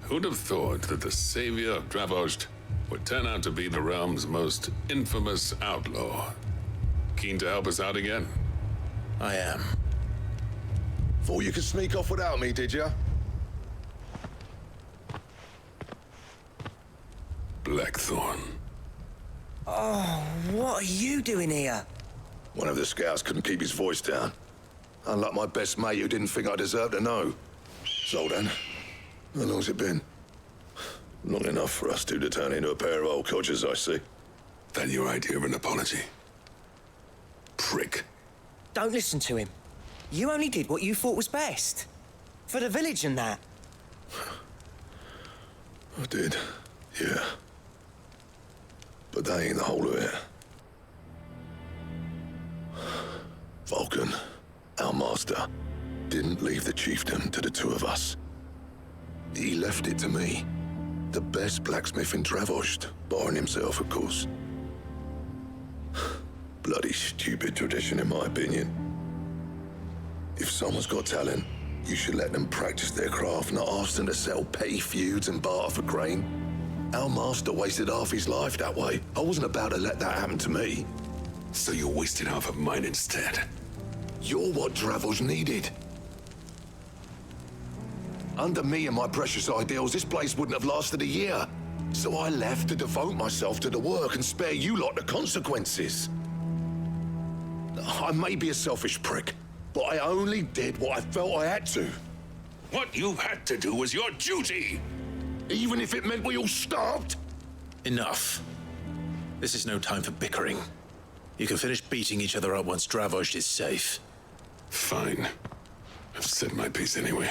Who'd have thought that the savior of Dravost would turn out to be the realm's most infamous outlaw? Keen to help us out again? I am. Thought you could sneak off without me, did you? Blackthorn. Oh, what are you doing here? One of the scouts couldn't keep his voice down. Unlike my best mate who didn't think I deserved to know. So then, how long's it been? Long enough for us two to turn into a pair of old codgers, I see. That your idea of an apology? Prick. Don't listen to him. You only did what you thought was best. For the village and that. I did, yeah. But that ain't the whole of it. Vulcan, our master, didn't leave the chiefdom to the two of us. He left it to me. The best blacksmith in Dravost, barring himself, of course. Bloody stupid tradition, in my opinion. If someone's got talent, you should let them practice their craft, not ask them to settle petty feuds and barter for grain. Our master wasted half his life that way. I wasn't about to let that happen to me. So you wasted half of mine instead. You're what Dravost needed. Under me and my precious ideals, this place wouldn't have lasted a year. So I left to devote myself to the work and spare you lot the consequences. I may be a selfish prick, but I only did what I felt I had to. What you had to do was your duty! Even if it meant we all starved? Enough. This is no time for bickering. You can finish beating each other up once Dravost is safe. Fine. I've said my piece anyway.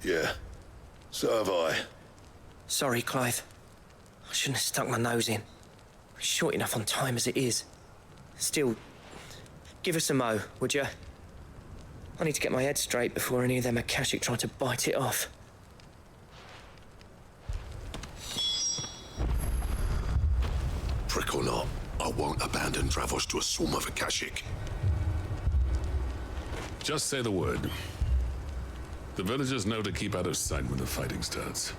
Yeah, so have I. Sorry, Clive. I shouldn't have stuck my nose in. We're short enough on time as it is. Still, give us a mo, would you? I need to get my head straight before any of them Akashic try to bite it off. Prick or not, I won't abandon Dravost to a swarm of Akashic. Just say the word. The villagers know to keep out of sight when the fighting starts.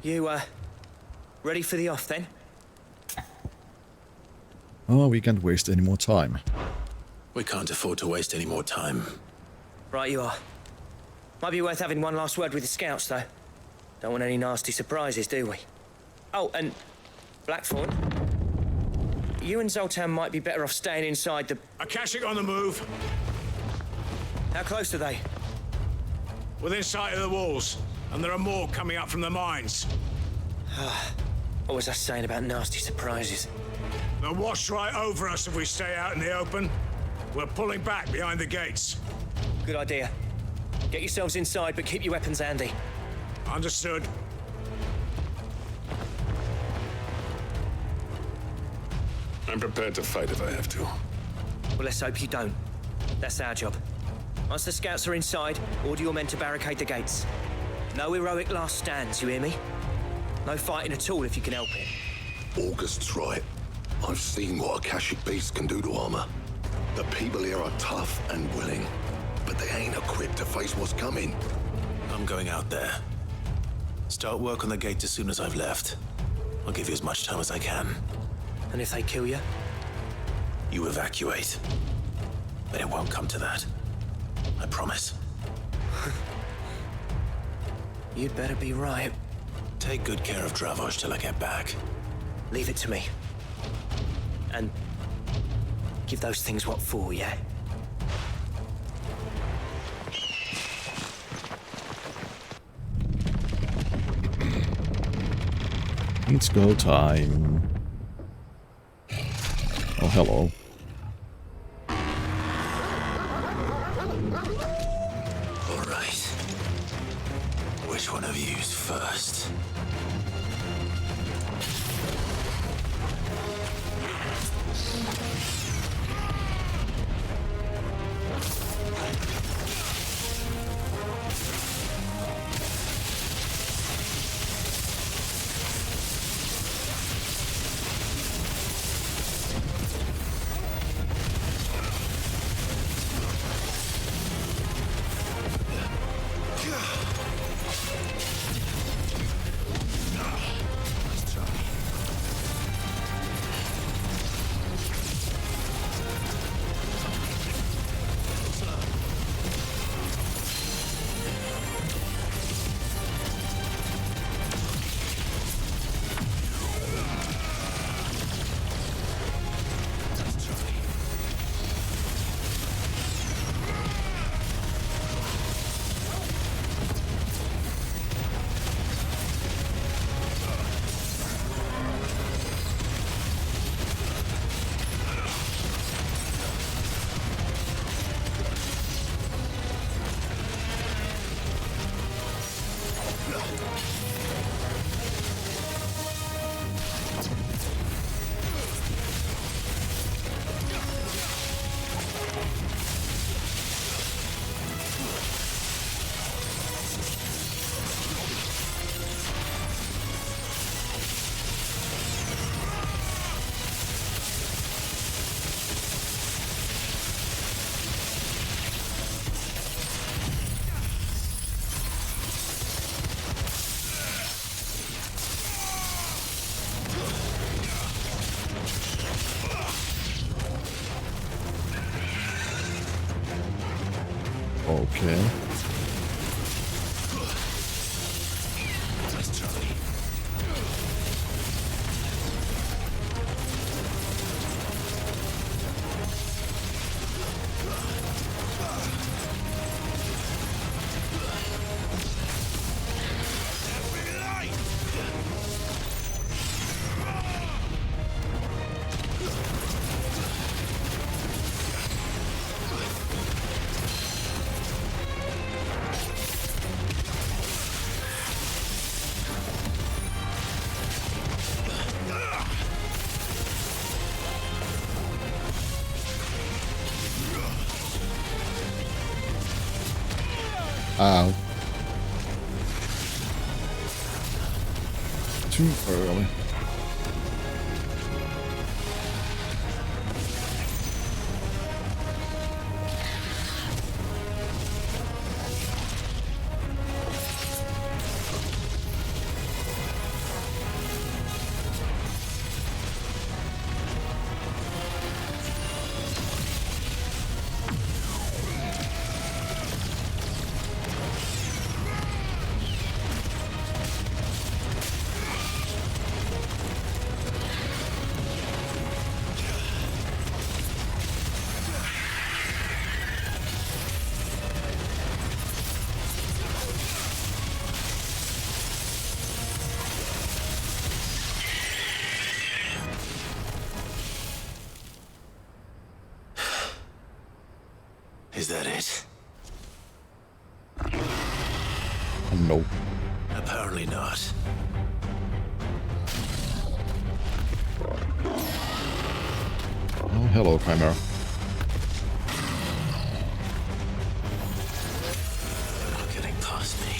You, ready for the off then? Oh, we can't waste any more time. We can't afford to waste any more time. Right you are. Might be worth having one last word with the scouts, though. Don't want any nasty surprises, do we? Oh, and Blackthorn, you and Zoltan might be better off staying inside the... Akashic on the move. How close are they? Within sight of the walls, and there are more coming up from the mines. What was I saying about nasty surprises? They'll wash right over us if we stay out in the open. We're pulling back behind the gates. Good idea. Get yourselves inside, but keep your weapons handy. Understood. I'm prepared to fight if I have to. Well, let's hope you don't. That's our job. Once the scouts are inside, order your men to barricade the gates. No heroic last stands, you hear me? No fighting at all if you can help it. August's right. I've seen what Akashic beasts can do to armor. The people here are tough and willing, but they ain't equipped to face what's coming. I'm going out there. Start work on the gate as soon as I've left. I'll give you as much time as I can. And if they kill you? You evacuate. But it won't come to that. I promise. You'd better be right. Take good care of Dravost till I get back. Leave it to me. And give those things what for, yeah? It's go time. Oh, hello. All right. Which one of you's first? Okay. Ow. Too early. Is that it? Nope. Apparently not. Oh, hello, Chimera. They're not getting past me.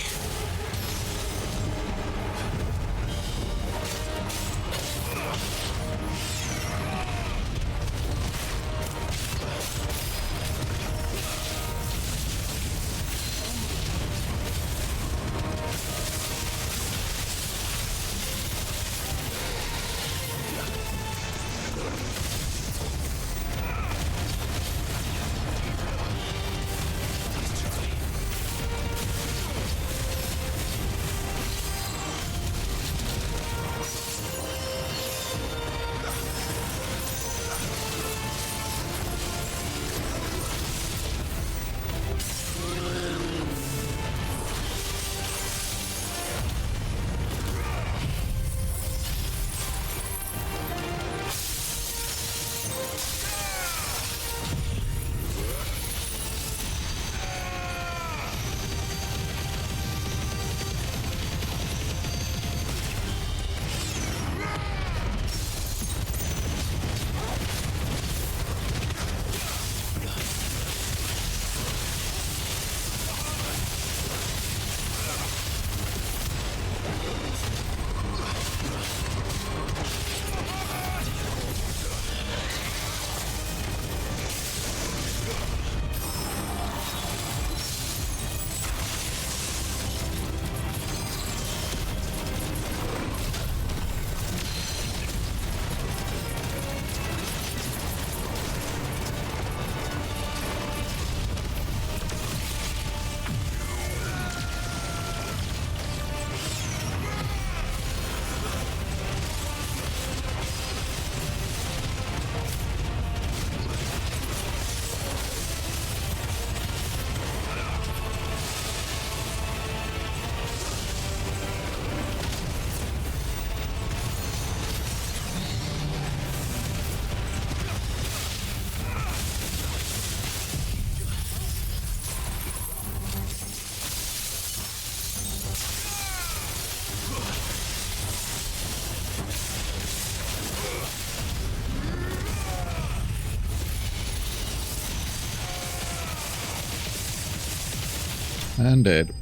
And dead.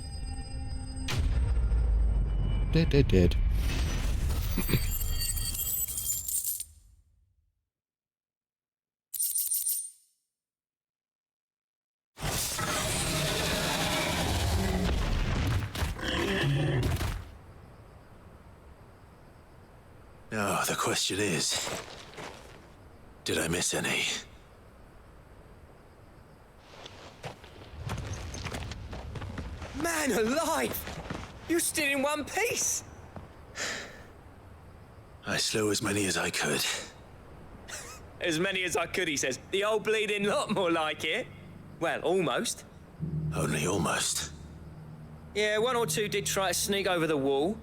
Dead. Now, the question is, did I miss any? Man alive! You're still in one piece! I slew as many as I could. As many as I could, he says. The old bleeding lot, more like it. Well, almost. Only almost. Yeah, one or two did try to sneak over the wall.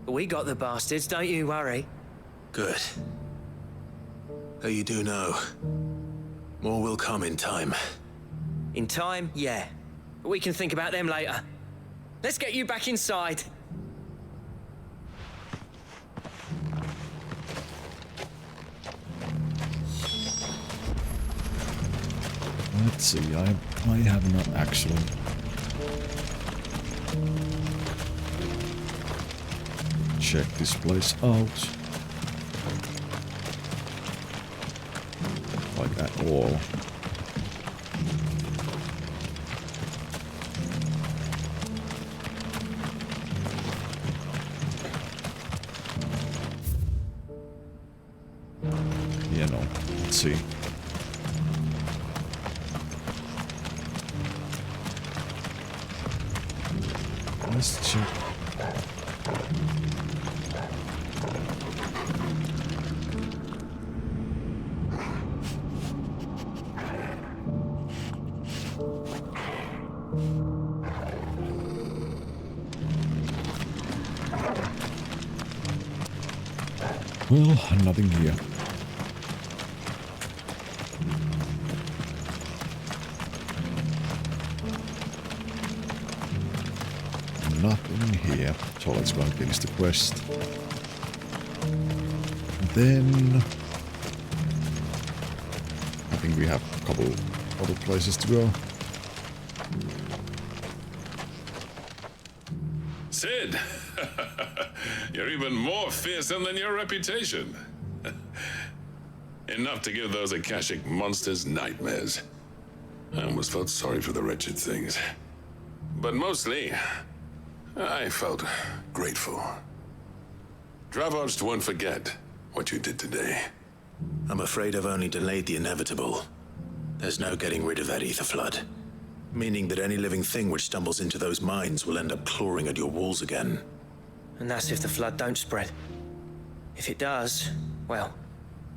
But we got the bastards, don't you worry. Good. Though you do know, more will come in time. In time, yeah. But we can think about them later. Let's get you back inside. Let's see, I have not actually checked this place out. Like at all. Yeah, no. Let's see. Let's check. Well, nothing here. Nothing here. So let's go and finish the quest. Then I think we have a couple other places to go. Sid! You're even more fearsome than your reputation. Enough to give those Akashic monsters nightmares. I almost felt sorry for the wretched things. But mostly, I felt grateful. Dravos won't forget what you did today. I'm afraid I've only delayed the inevitable. There's no getting rid of that ether flood. Meaning that any living thing which stumbles into those mines will end up clawing at your walls again. And that's if the flood don't spread. If it does, well,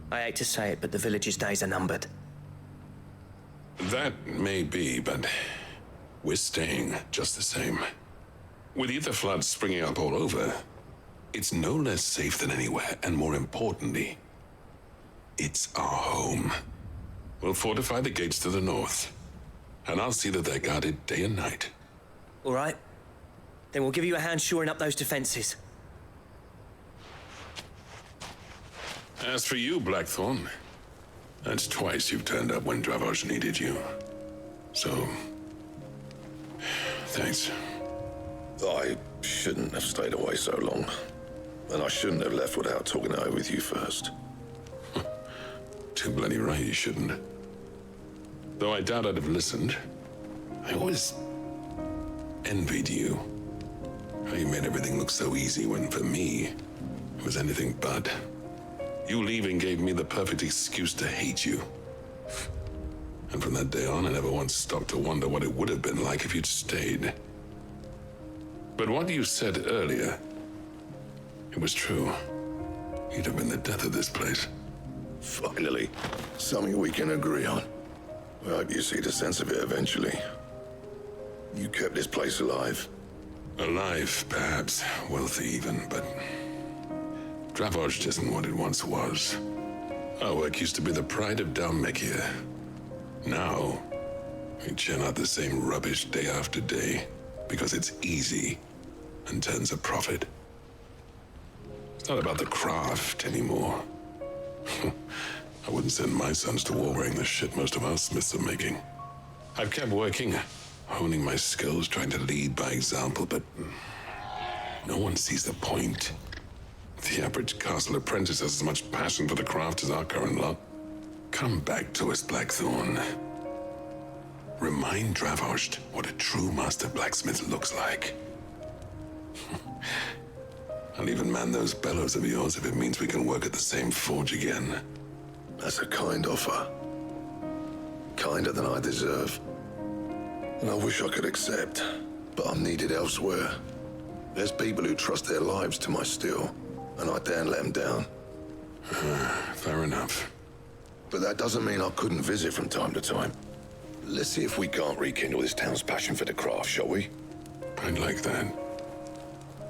I hate to say it, but the village's days are numbered. That may be, but we're staying just the same. With ether floods springing up all over, it's no less safe than anywhere, and more importantly, it's our home. We'll fortify the gates to the north, and I'll see that they're guarded day and night. All right. Then we'll give you a hand shoring up those defenses. As for you, Blackthorn, that's twice you've turned up when Dravos needed you. So, thanks. I shouldn't have stayed away so long. And I shouldn't have left without talking it over with you first. Too bloody right you shouldn't. Though I doubt I'd have listened. I always envied you. How you made everything look so easy when, for me, it was anything but. You leaving gave me the perfect excuse to hate you. And from that day on, I never once stopped to wonder what it would have been like if you'd stayed. But what you said earlier, it was true. You'd have been the death of this place. Finally, something we can agree on. I hope you see the sense of it eventually. You kept this place alive. Alive, perhaps. Wealthy even, but Dravos isn't what it once was. Our work used to be the pride of Dalmekia. Now, we churn out the same rubbish day after day because it's easy and turns a profit. It's not about the craft anymore. I wouldn't send my sons to war wearing the shit most of our smiths are making. I've kept working, honing my skills, trying to lead by example, but no one sees the point. The average castle apprentice has as much passion for the craft as our current lot. Come back to us, Blackthorn. Remind Dravost what a true master blacksmith looks like. I'll even man those bellows of yours if it means we can work at the same forge again. That's a kind offer. Kinder than I deserve. And I wish I could accept, but I'm needed elsewhere. There's people who trust their lives to my steel, and I daren't let them down. Fair enough. But that doesn't mean I couldn't visit from time to time. Let's see if we can't rekindle this town's passion for the craft, shall we? I'd like that.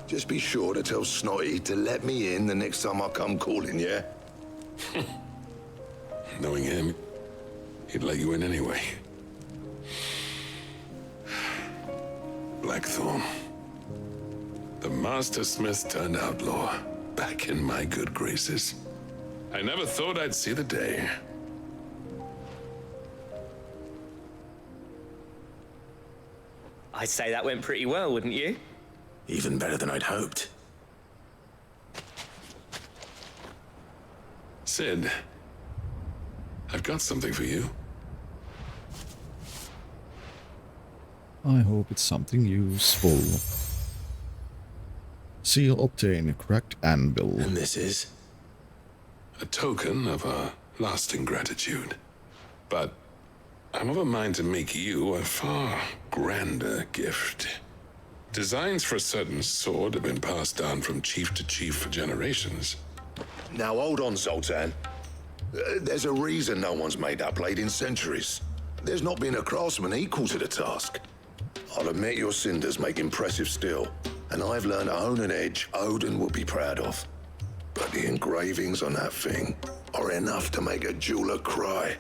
Just be sure to tell Snotty to let me in the next time I come calling, yeah? Knowing him, he'd let you in anyway. Blackthorn. The Master Smith turned outlaw, back in my good graces. I never thought I'd see the day. I'd say that went pretty well, wouldn't you? Even better than I'd hoped. Sid, I've got something for you. I hope it's something useful. Seal obtain cracked anvil. And this is? A token of our lasting gratitude. But I'm of a mind to make you a far grander gift. Designs for a certain sword have been passed down from chief to chief for generations. Now hold on, Zoltan. There's a reason no one's made that blade in centuries. There's not been a craftsman equal to the task. I'll admit your cinders make impressive steel, and I've learned to own an edge Odin would be proud of. But the engravings on that thing are enough to make a jeweler cry.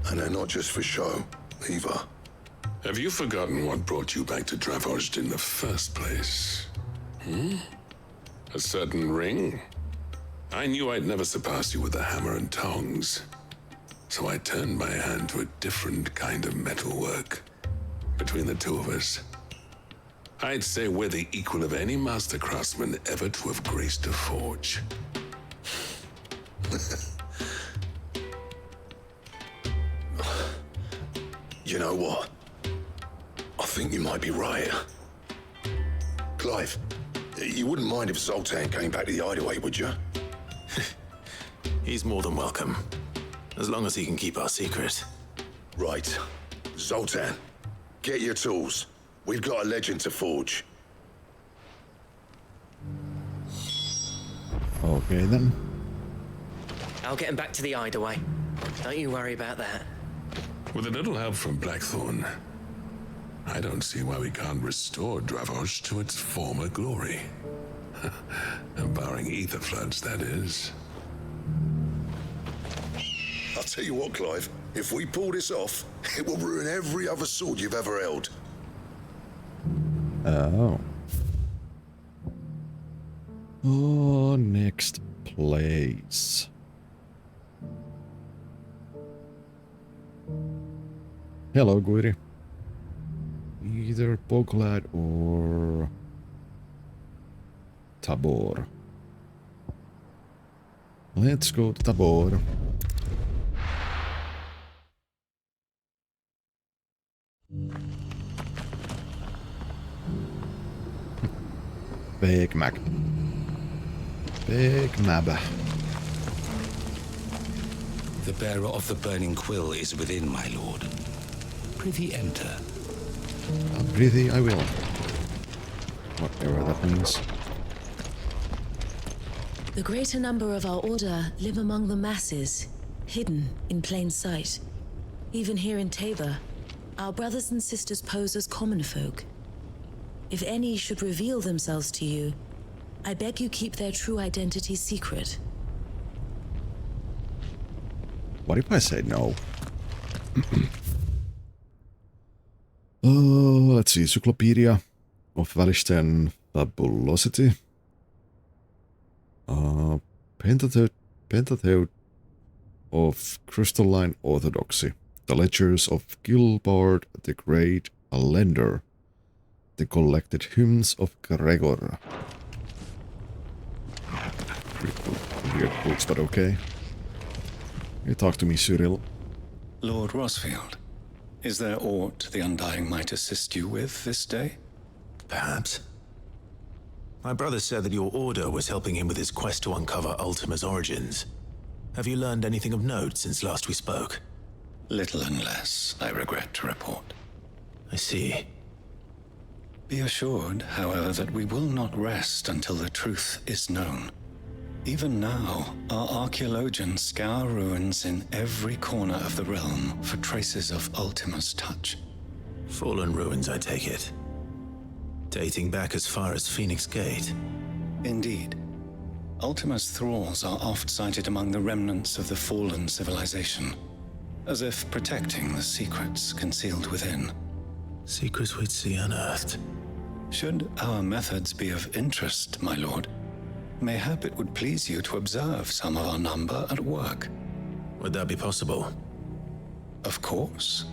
And they're not just for show, either. Have you forgotten what brought you back to Dravost in the first place? A certain ring? I knew I'd never surpass you with the hammer and tongs. So I turned my hand to a different kind of metalwork. Between the two of us, I'd say we're the equal of any master craftsman ever to have graced a forge. You know what? I think you might be right. Clive, you wouldn't mind if Zoltan came back to the Hideaway, would you? He's more than welcome. As long as he can keep our secret. Right. Zoltan, get your tools. We've got a legend to forge. Okay then. I'll get him back to the Hideaway. Don't you worry about that. With a little help from Blackthorn, I don't see why we can't restore Dravost to its former glory. Barring ether floods, that is. I'll tell you what, Clive. If we pull this off, it will ruin every other sword you've ever held. Oh. Oh, next place. Hello, Guiri. Either Boglad or Tabor. Let's go to Tabor. Big Mac. Big Mab. The bearer of the burning quill is within, my lord. Prithee enter. Prithee, I will. Whatever that means. The greater number of our order live among the masses, hidden in plain sight. Even here in Tabor, our brothers and sisters pose as common folk. If any should reveal themselves to you, I beg you keep their true identity secret. What if I say no? Let's see. Cyclopedia of Valishten Fabulosity. Pentateuch of Crystalline Orthodoxy. The Ledgers of Gilbard the Great A lender. The collected hymns of Gregor. Pretty cool. Weird books, but okay. You talk to me, Cyril. Lord Rosfield, is there aught the Undying might assist you with this day? Perhaps. My brother said that your order was helping him with his quest to uncover Ultima's origins. Have you learned anything of note since last we spoke? Little unless, I regret to report. I see. Be assured, however, that we will not rest until the truth is known. Even now, our archaeologians scour ruins in every corner of the realm for traces of Ultima's touch. Fallen ruins, I take it. Dating back as far as Phoenix Gate. Indeed. Ultima's thralls are oft sighted among the remnants of the fallen civilization, as if protecting the secrets concealed within. Secrets we'd see unearthed. Should our methods be of interest, my lord, mayhap it would please you to observe some of our number at work. Would that be possible? Of course.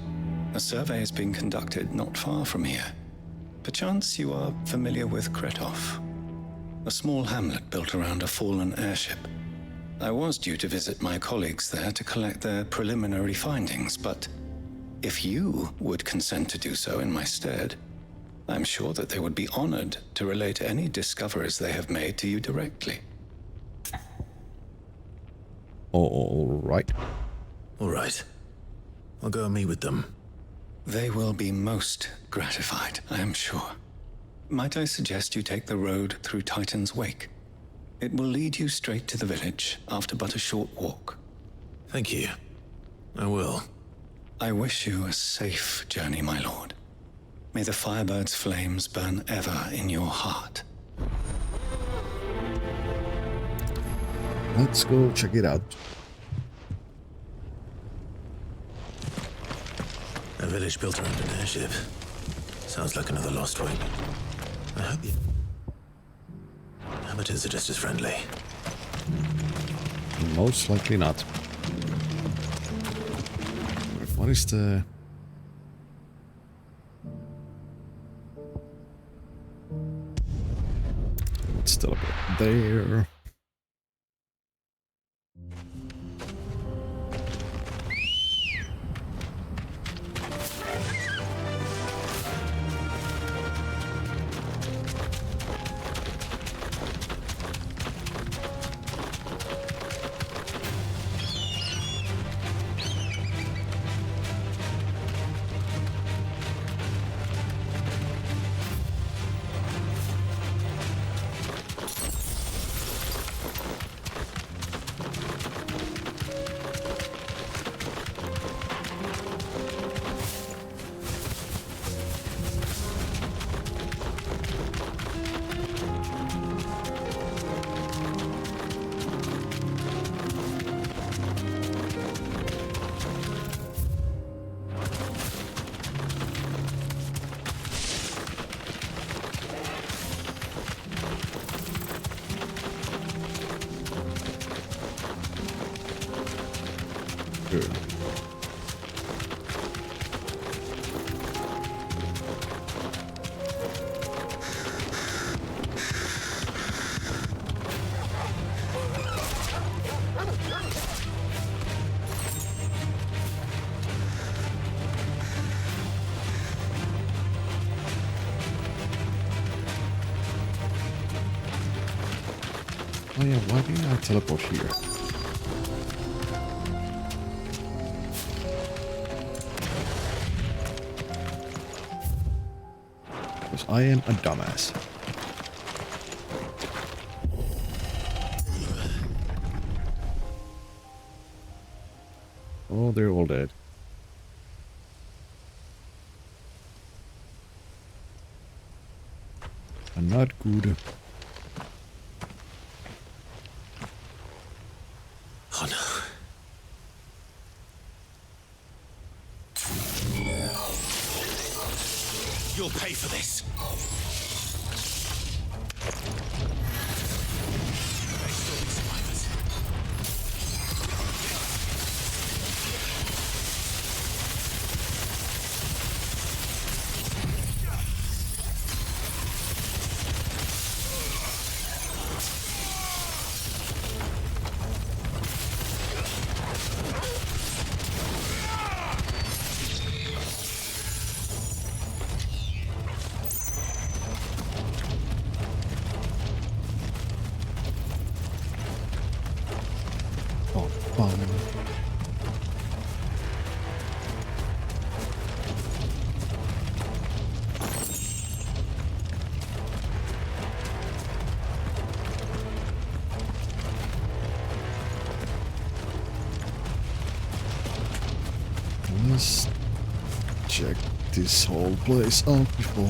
A survey is being conducted not far from here. Perchance you are familiar with Kretov, a small hamlet built around a fallen airship. I was due to visit my colleagues there to collect their preliminary findings, but if you would consent to do so in my stead, I'm sure that they would be honored to relate any discoveries they have made to you directly. All right. All right. I'll go and meet with them. They will be most gratified, I am sure. Might I suggest you take the road through Titan's Wake? It will lead you straight to the village after but a short walk. Thank you. I will. I wish you a safe journey, my lord. May the Firebird's flames burn ever in your heart. Let's go check it out. A village built around an airship. Sounds like another lost wing. I hope the inhabitants are just as friendly. Most likely not. What is the... It's still up there. Good. Oh yeah, why didn't I teleport here? Because I am a dumbass. Oh, they're all dead. I'm not good. Oh no. You'll pay for this. May still be survivors. Let's check this whole place out before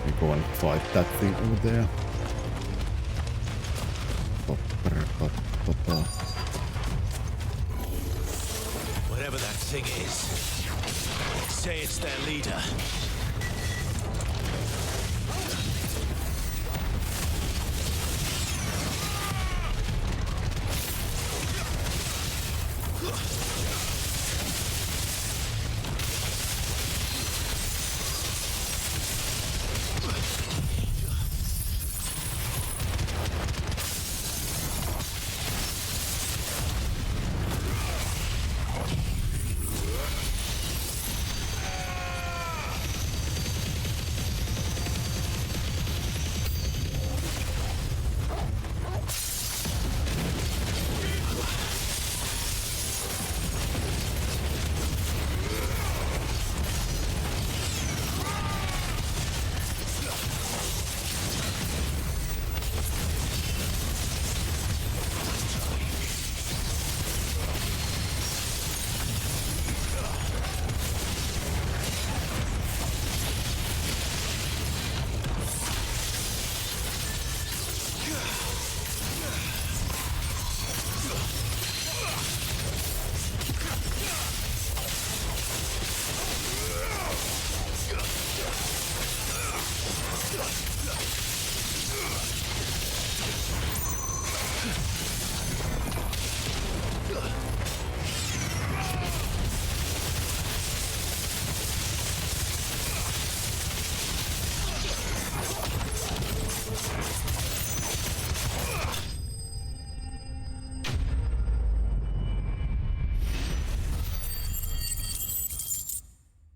we go and fight that thing over there. Whatever that thing is, say it's their leader.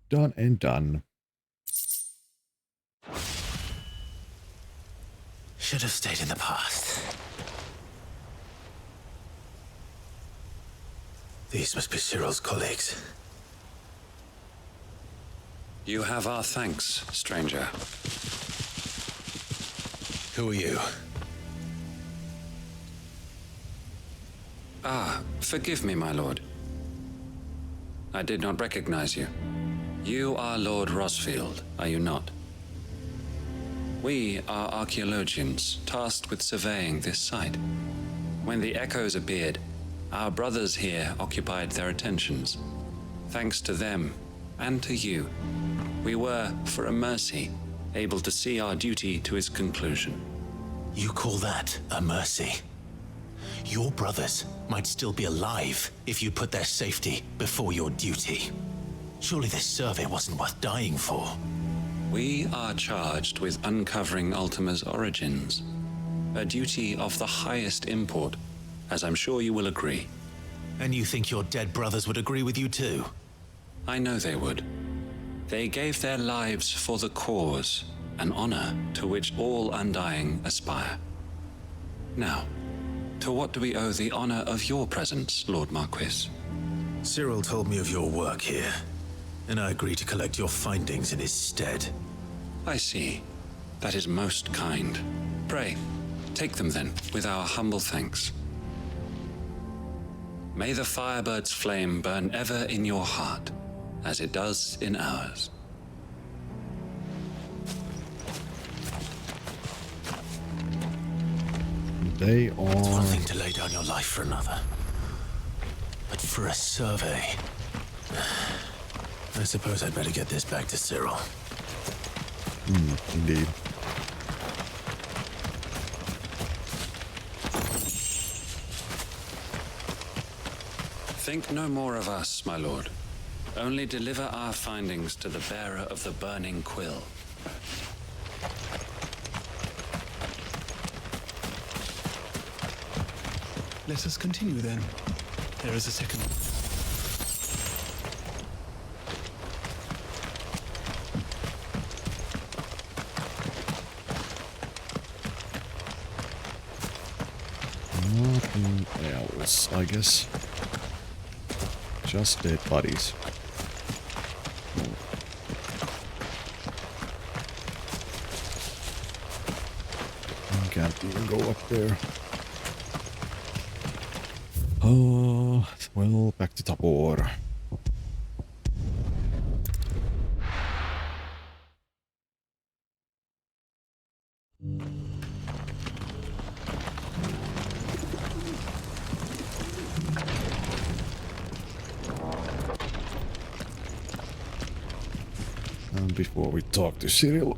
Done and done. Should have stayed in the past. These must be Cyril's colleagues. You have our thanks, stranger. Who are you? Ah, forgive me, my lord. I did not recognize you. You are Lord Rosfield, are you not? We are archaeologians tasked with surveying this site. When the echoes appeared, our brothers here occupied their attentions. Thanks to them, and to you, we were, for a mercy, able to see our duty to its conclusion. You call that a mercy? Your brothers might still be alive if you put their safety before your duty. Surely this survey wasn't worth dying for. We are charged with uncovering Ultima's origins, a duty of the highest import, as I'm sure you will agree. And you think your dead brothers would agree with you too? I know they would. They gave their lives for the cause, an honor to which all undying aspire. Now, to what do we owe the honor of your presence, Lord Marquis? Cyril told me of your work here, and I agreed to collect your findings in his stead. I see. That is most kind. Pray, take them then, with our humble thanks. May the Firebird's flame burn ever in your heart, as it does in ours. They are... It's one thing to lay down your life for another, but for a survey... I suppose I'd better get this back to Cyril. Indeed. Think no more of us, my lord. Only deliver our findings to the bearer of the burning quill. Let us continue then. There is a second. Nothing else, I guess. Just dead bodies. Can't even go up there. Oh. Well, back to Tabor. And before we talk to Cyril,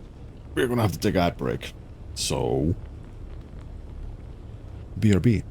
we're gonna have to take a ad break. So, BRB.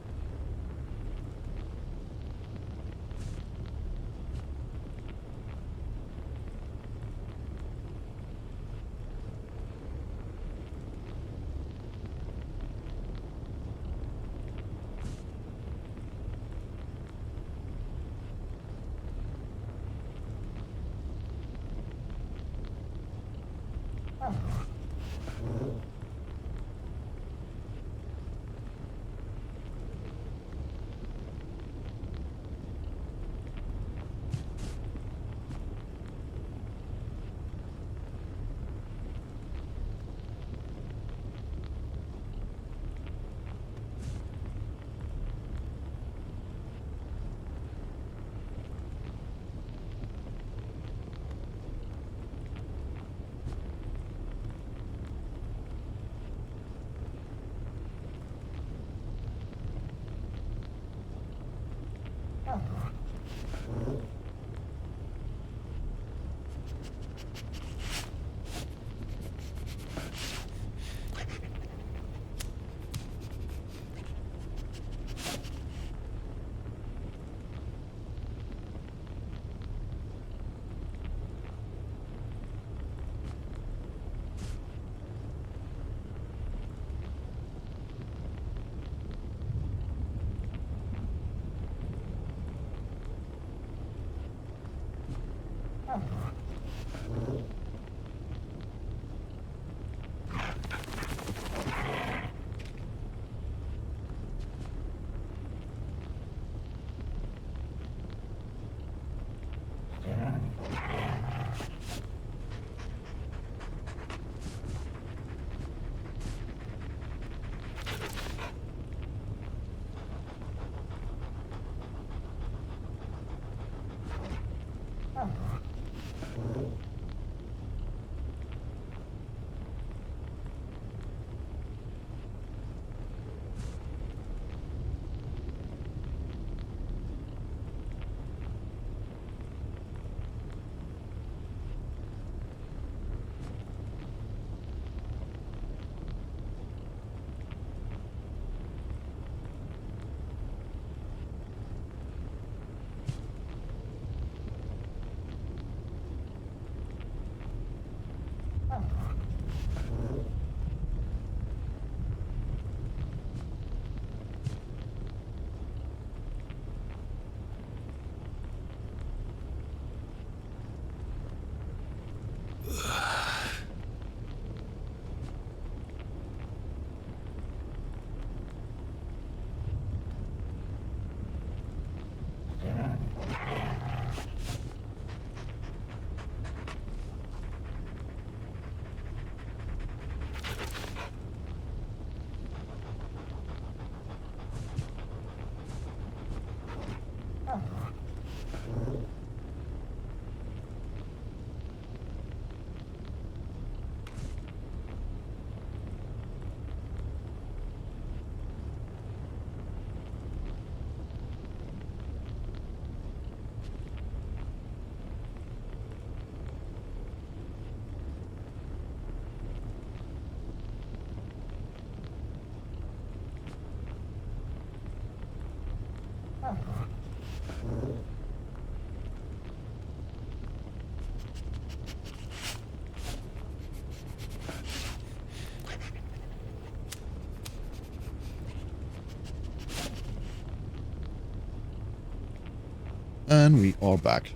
And we are back.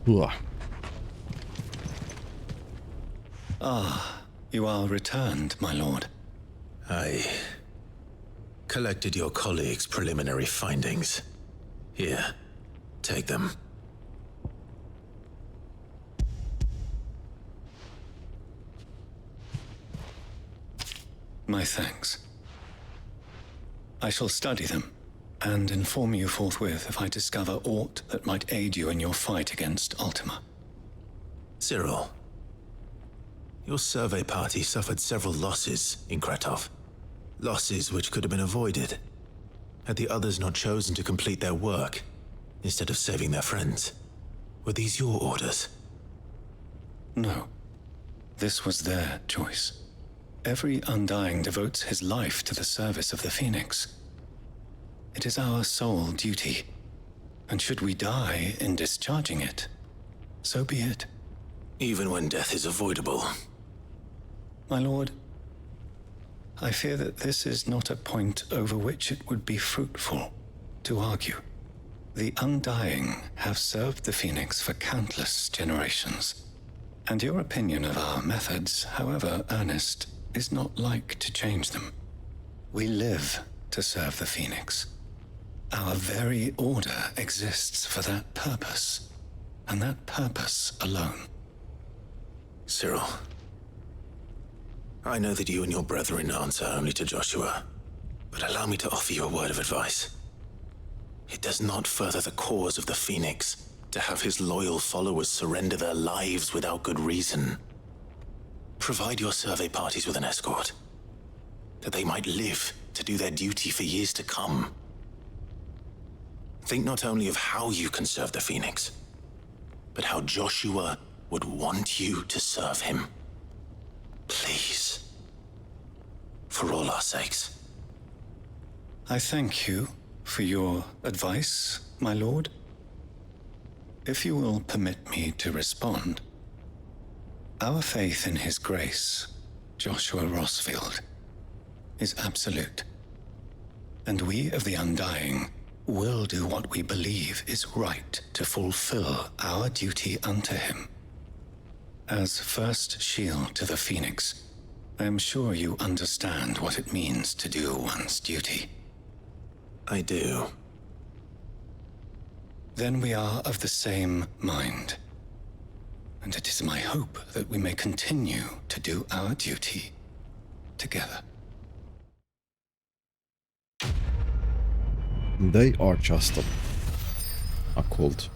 Ugh. Ah, you are returned, my lord. I collected your colleagues' preliminary findings. Here, take them. My thanks. I shall study them and inform you forthwith if I discover aught that might aid you in your fight against Ultima. Cyril, your survey party suffered several losses in Kretov. Losses which could have been avoided had the others not chosen to complete their work instead of saving their friends. Were these your orders? No. This was their choice. Every Undying devotes his life to the service of the Phoenix. It is our sole duty, and should we die in discharging it, so be it. Even when death is avoidable. My lord, I fear that this is not a point over which it would be fruitful to argue. The Undying have served the Phoenix for countless generations, and your opinion of our methods, however earnest, is not like to change them. We live to serve the Phoenix. Our very order exists for that purpose, and that purpose alone. Cyril, I know that you and your brethren answer only to Joshua, but allow me to offer you a word of advice. It does not further the cause of the Phoenix to have his loyal followers surrender their lives without good reason. Provide your survey parties with an escort, that they might live to do their duty for years to come. Think not only of how you can serve the Phoenix, but how Joshua would want you to serve him. Please. For all our sakes. I thank you for your advice, my lord. If you will permit me to respond, our faith in his grace, Joshua Rossfield, is absolute. And we of the Undying will do what we believe is right to fulfill our duty unto him. As first shield to the Phoenix, I am sure you understand what it means to do one's duty. I do. Then we are of the same mind. And it is my hope that we may continue to do our duty together. They are just a cult.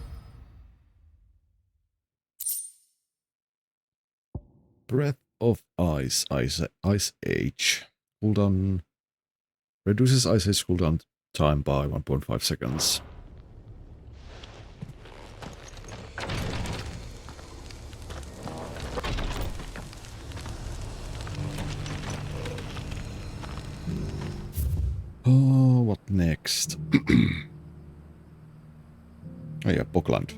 Breath of Ice, Ice Age. Cooldown reduces Ice Age cooldown time by 1.5 seconds. Oh, what next? Oh yeah, Bokland.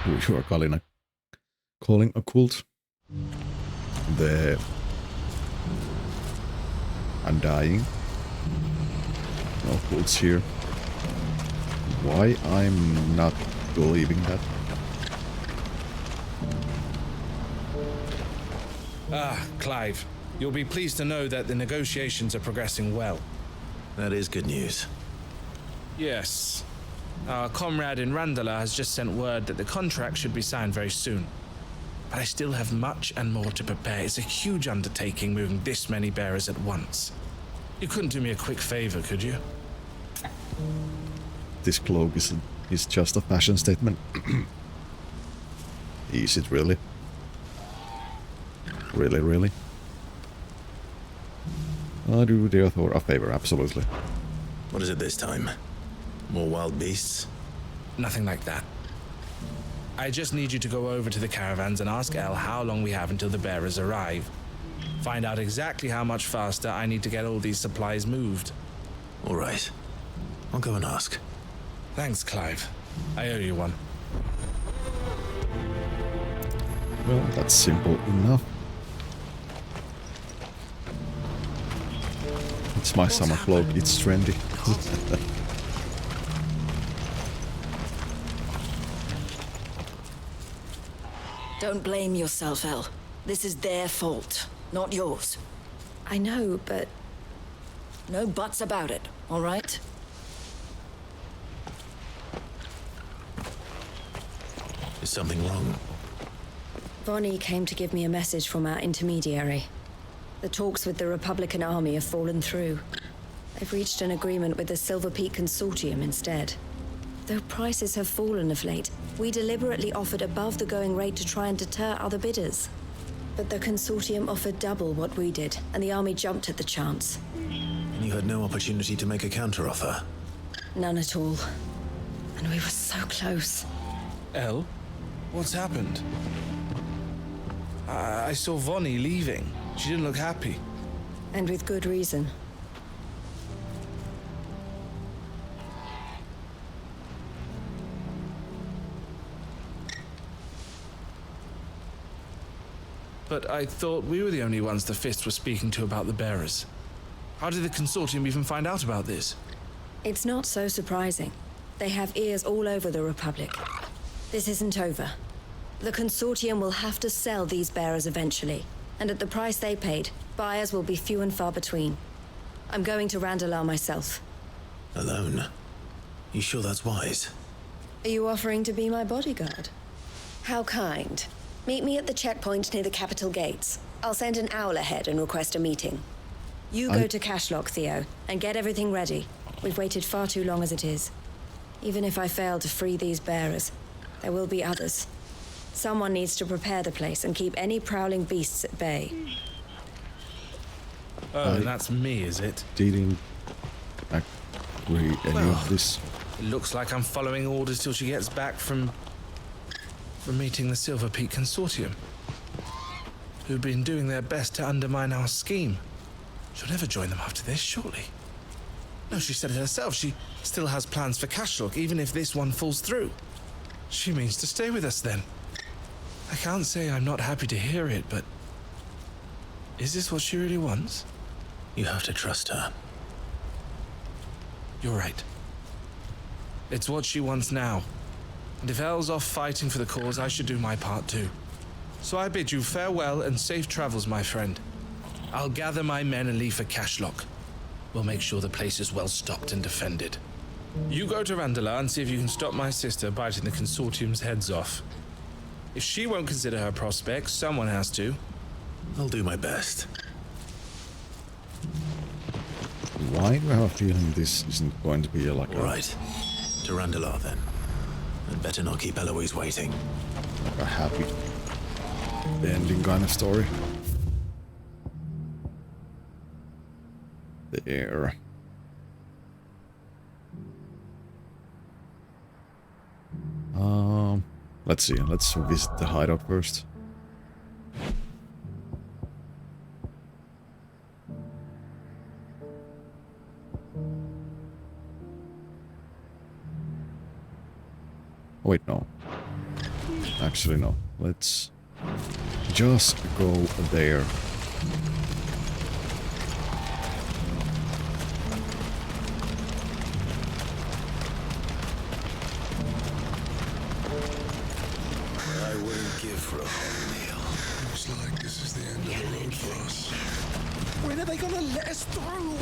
Who you are calling a cult? The Undying. No cults here. Why I'm not believing that? Ah, Clive. You'll be pleased to know that the negotiations are progressing well. That is good news. Yes. Our comrade in Randala has just sent word that the contract should be signed very soon. But I still have much and more to prepare. It's a huge undertaking moving this many bearers at once. You couldn't do me a quick favor, could you? This cloak is just a fashion statement. Is it really? Really? I do the author a favor, absolutely. What is it this time? More wild beasts? Nothing like that. I just need you to go over to the caravans and ask El how long we have until the bearers arrive. Find out exactly how much faster I need to get all these supplies moved. All right. I'll go and ask. Thanks, Clive. I owe you one. Well, that's simple enough. It's my summer cloak, it's trendy. Don't blame yourself, El. This is their fault, not yours. I know, but... No buts about it, all right? Is something wrong? Vonnie came to give me a message from our intermediary. The talks with the Republican army have fallen through. They've reached an agreement with the Silver Peak Consortium instead. Though prices have fallen of late, we deliberately offered above the going rate to try and deter other bidders. But the Consortium offered double what we did, and the army jumped at the chance. And you had no opportunity to make a counteroffer? None at all. And we were so close. Elle? What's happened? I saw Vonnie leaving. She didn't look happy. And with good reason. But I thought we were the only ones the Fist were speaking to about the bearers. How did the Consortium even find out about this? It's not so surprising. They have ears all over the Republic. This isn't over. The Consortium will have to sell these bearers eventually, and at the price they paid, buyers will be few and far between. I'm going to Randalar myself. Alone? You sure that's wise? Are you offering to be my bodyguard? How kind. Meet me at the checkpoint near the capital gates. I'll send an owl ahead and request a meeting. You go to Cashlock, Theo, and get everything ready. We've waited far too long as it is. Even if I fail to free these bearers, there will be others. Someone needs to prepare the place and keep any prowling beasts at bay. Oh, that's me, is it? Didn't agree any of this. It looks like I'm following orders till she gets back from meeting the Silver Peak Consortium, who've been doing their best to undermine our scheme. She'll never join them after this, surely. No, she said it herself. She still has plans for Cashlock, even if this one falls through. She means to stay with us then. I can't say I'm not happy to hear it, but is this what she really wants? You have to trust her. You're right. It's what she wants now. And if Elle's off fighting for the cause, I should do my part too. So I bid you farewell and safe travels, my friend. I'll gather my men and leave for Cashlock. We'll make sure the place is well stocked and defended. You go to Randalar and see if you can stop my sister biting the Consortium's heads off. If she won't consider her prospects, someone has to. I'll do my best. Why do I have a feeling this isn't going to be like All right. To Randalar then. And better not keep Eloise waiting. Like a happy ending kind of story. There. Let's see. Let's visit the hideout first. Oh, wait, no. Actually, no. Let's just go there. I wouldn't give for a hot meal. Looks like this is the end of the road for us. When are they gonna let us through?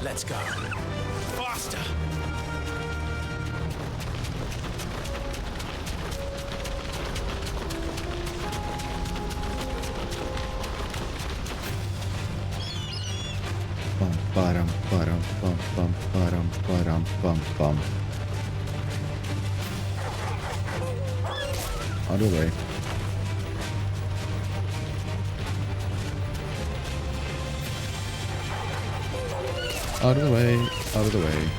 Let's go. Faster! Bum, ba-dum, ba-dum, bum, bum, ba-dum, ba-dum, bum, bum. Out of the way. Out of the way, out of the way.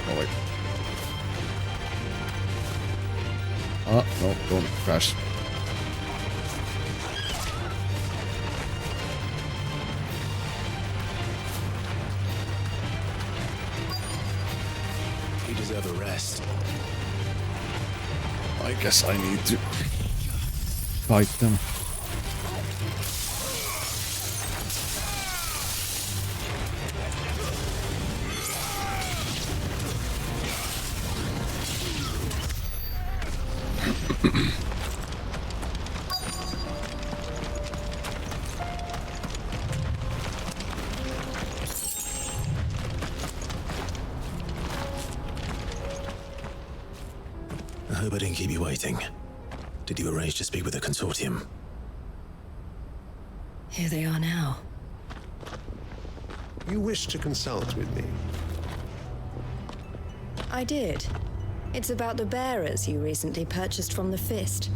Oh wait. Oh, no, don't crash. You deserve a rest. I guess I need to fight them. I hope I didn't keep you waiting. Did you arrange to speak with the consortium? Here they are now. You wish to consult with me? I did. It's about the bearers you recently purchased from the Fist.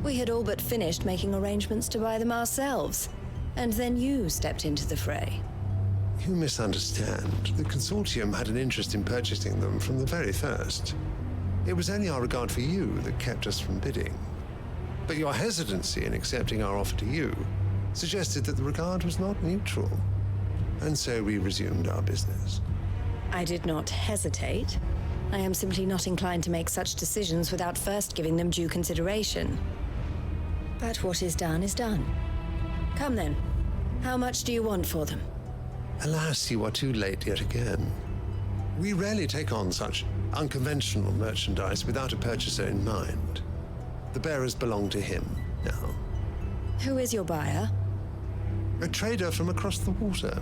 We had all but finished making arrangements to buy them ourselves, and then you stepped into the fray. You misunderstand. The consortium had an interest in purchasing them from the very first. It was only our regard for you that kept us from bidding. But your hesitancy in accepting our offer to you suggested that the regard was not mutual. And so we resumed our business. I did not hesitate. I am simply not inclined to make such decisions without first giving them due consideration. But what is done is done. Come then. How much do you want for them? Alas, you are too late yet again. We rarely take on such unconventional merchandise without a purchaser in mind. The bearers belong to him now. Who is your buyer? A trader from across the water.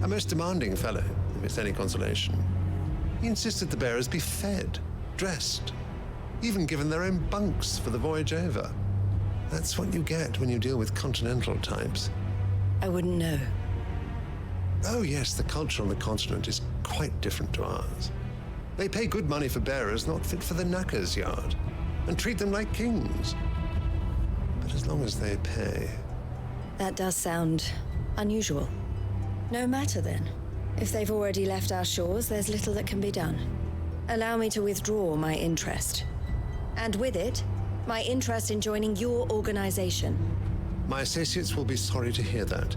A most demanding fellow, if it's any consolation. He insisted the bearers be fed, dressed, even given their own bunks for the voyage over. That's what you get when you deal with continental types. I wouldn't know. Oh yes, the culture on the continent is quite different to ours. They pay good money for bearers not fit for the knacker's yard, and treat them like kings. But as long as they pay... That does sound unusual. No matter then. If they've already left our shores, there's little that can be done. Allow me to withdraw my interest. And with it, my interest in joining your organization. My associates will be sorry to hear that.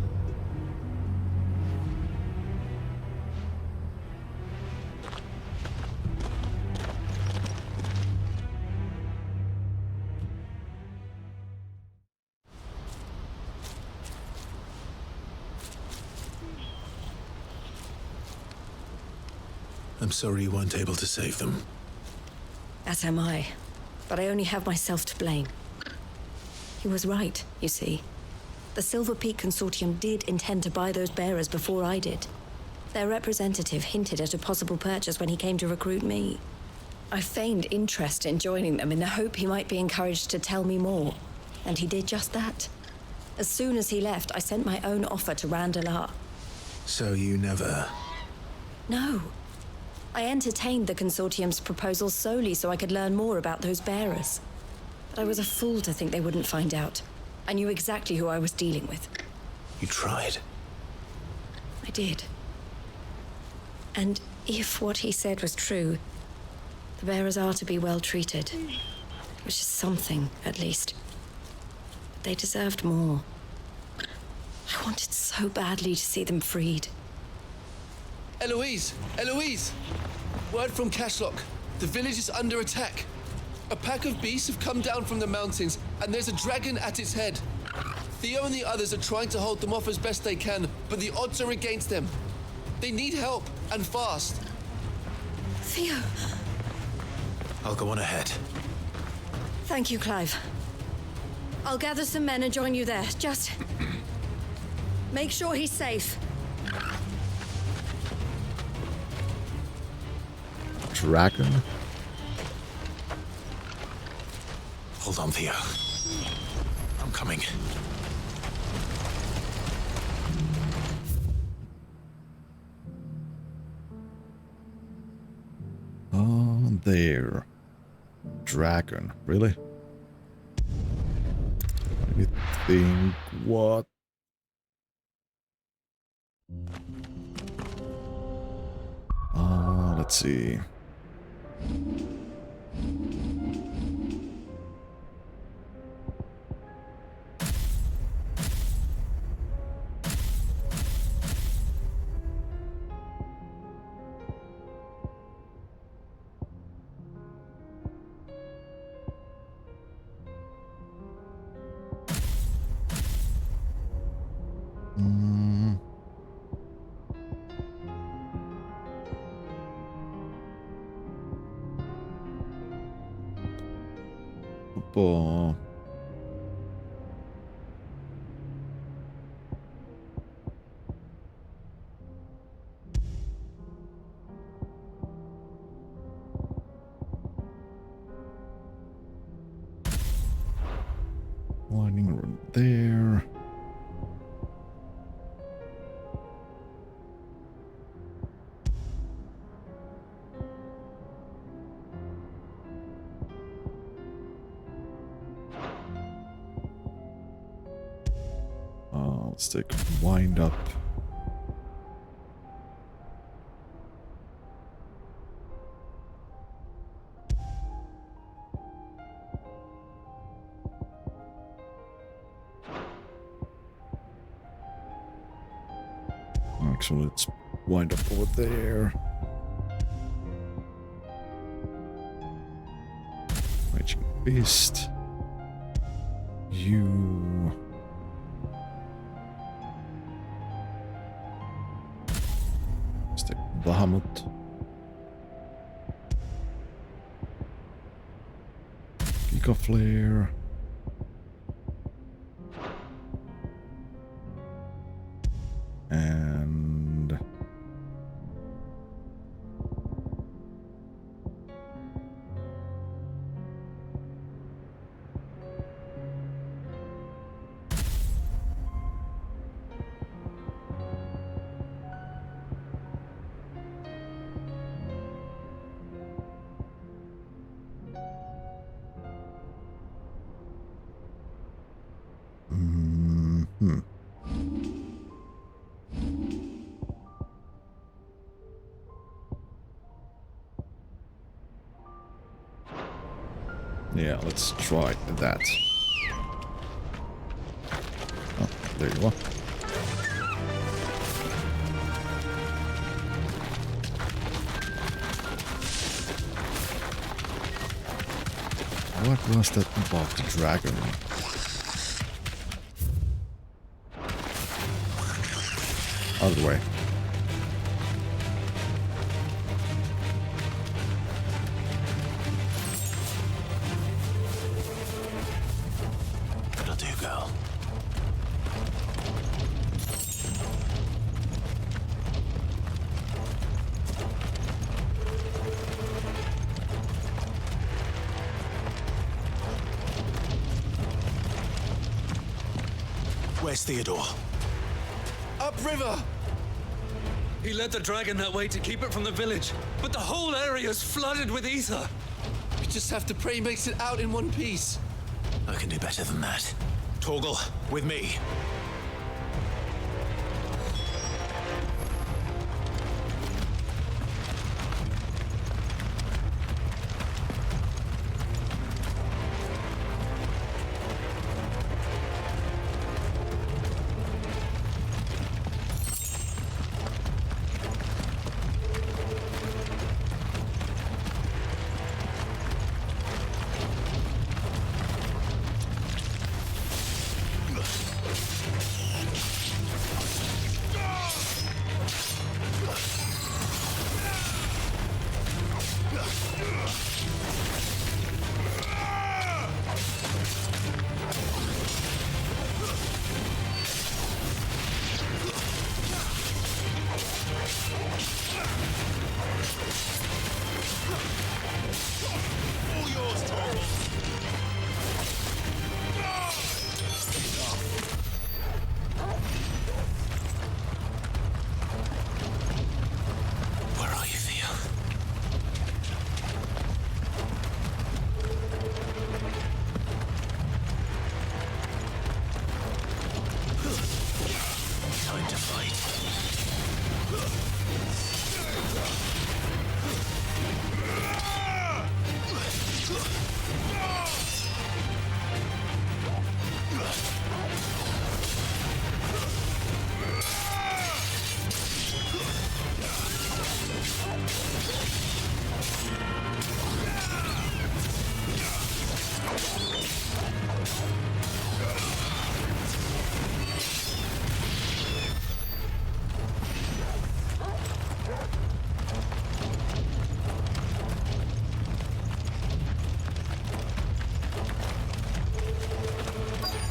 I'm sorry you weren't able to save them. As am I. But I only have myself to blame. He was right, you see. The Silver Peak Consortium did intend to buy those bearers before I did. Their representative hinted at a possible purchase when he came to recruit me. I feigned interest in joining them in the hope he might be encouraged to tell me more. And he did just that. As soon as he left, I sent my own offer to Randalar. So you never... No. I entertained the consortium's proposal solely so I could learn more about those bearers. But I was a fool to think they wouldn't find out. I knew exactly who I was dealing with. You tried. I did. And if what he said was true, the bearers are to be well treated. Which is something, at least. But they deserved more. I wanted so badly to see them freed. Eloise! Eloise! Word from Cashlock. The village is under attack. A pack of beasts have come down from the mountains, and there's a dragon at its head. Theo and the others are trying to hold them off as best they can, but the odds are against them. They need help, and fast. Theo! I'll go on ahead. Thank you, Clive. I'll gather some men and join you there. Just... make sure he's safe. Dragon? Hold on, Theo. I'm coming. Oh, there. Dragon, really? Let me think what... let's see. Football. mining room there. Let's take wind up. Actually, let's wind up over there. Raging Beast. You. Let's take Bahamut. Giga Flare. And yeah, let's try that. Oh, there you are. What was that about the dragon? Out of the way. That'll do, girl. Where's Theodore? Upriver! He led the dragon that way to keep it from the village, but the whole area's flooded with ether. We just have to pray he makes it out in one piece. I can do better than that. Torgal, with me.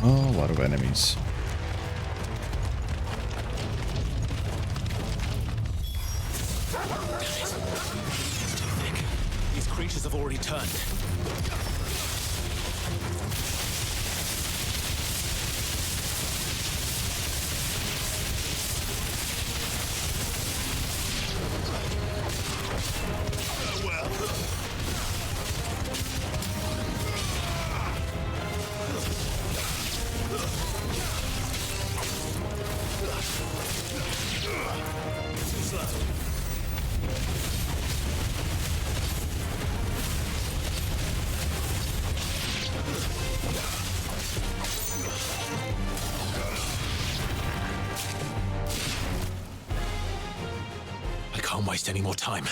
Oh, a lot of enemies. These creatures have already turned. can't waste any more time.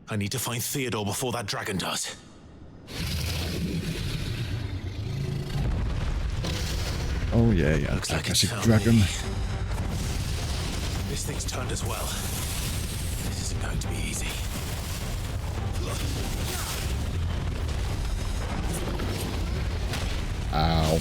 I need to find Theodore before that dragon does. Oh yeah, yeah. Looks like Classic it's dragon. This thing's turned as well. This isn't going to be easy. Ow.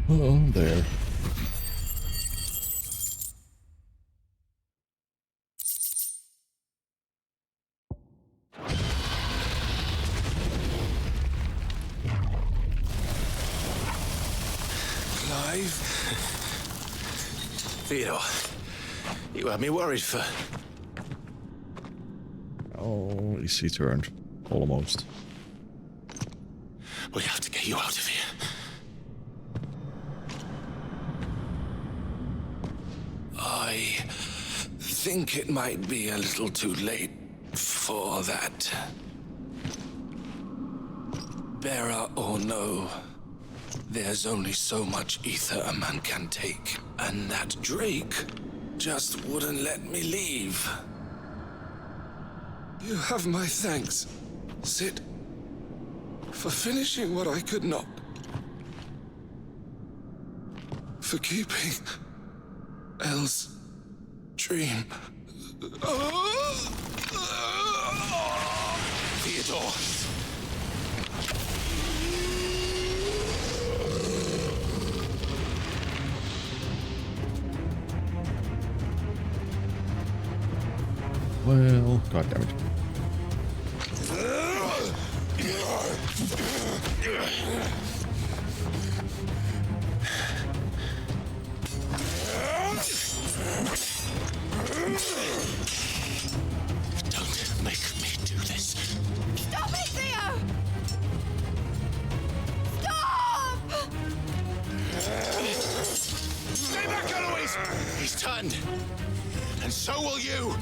Oh, there. Theodore, You had me worried for... Oh, is he turned? Almost. We have to get you out of here. I think it might be a little too late for that. Bearer or no, there's only so much ether a man can take, and that Drake just wouldn't let me leave. You have my thanks, Sid, for finishing what I could not. For keeping Elle's dream. Theodore! Well, god damn it. Don't make me do this. Stop it, Theo! Stop! Stay back, Eloise! He's turned. And so will you!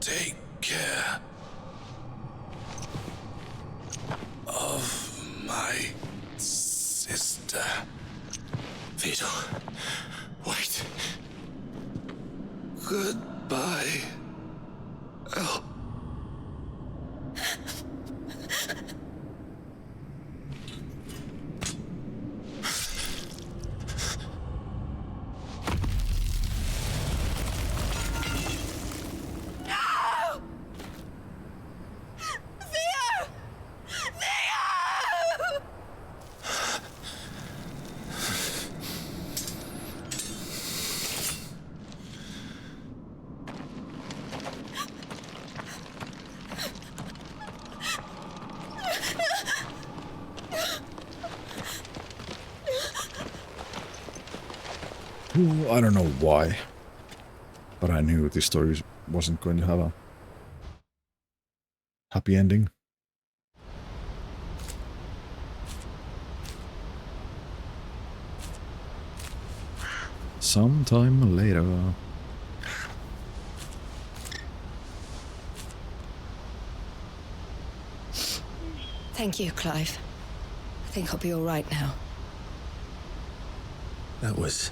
Take care of my sister. Theodore, wait. Goodbye, Elle. Ooh, I don't know why, but I knew this story wasn't going to have a happy ending. Sometime later. Thank you, Clive. I think I'll be all right now. That was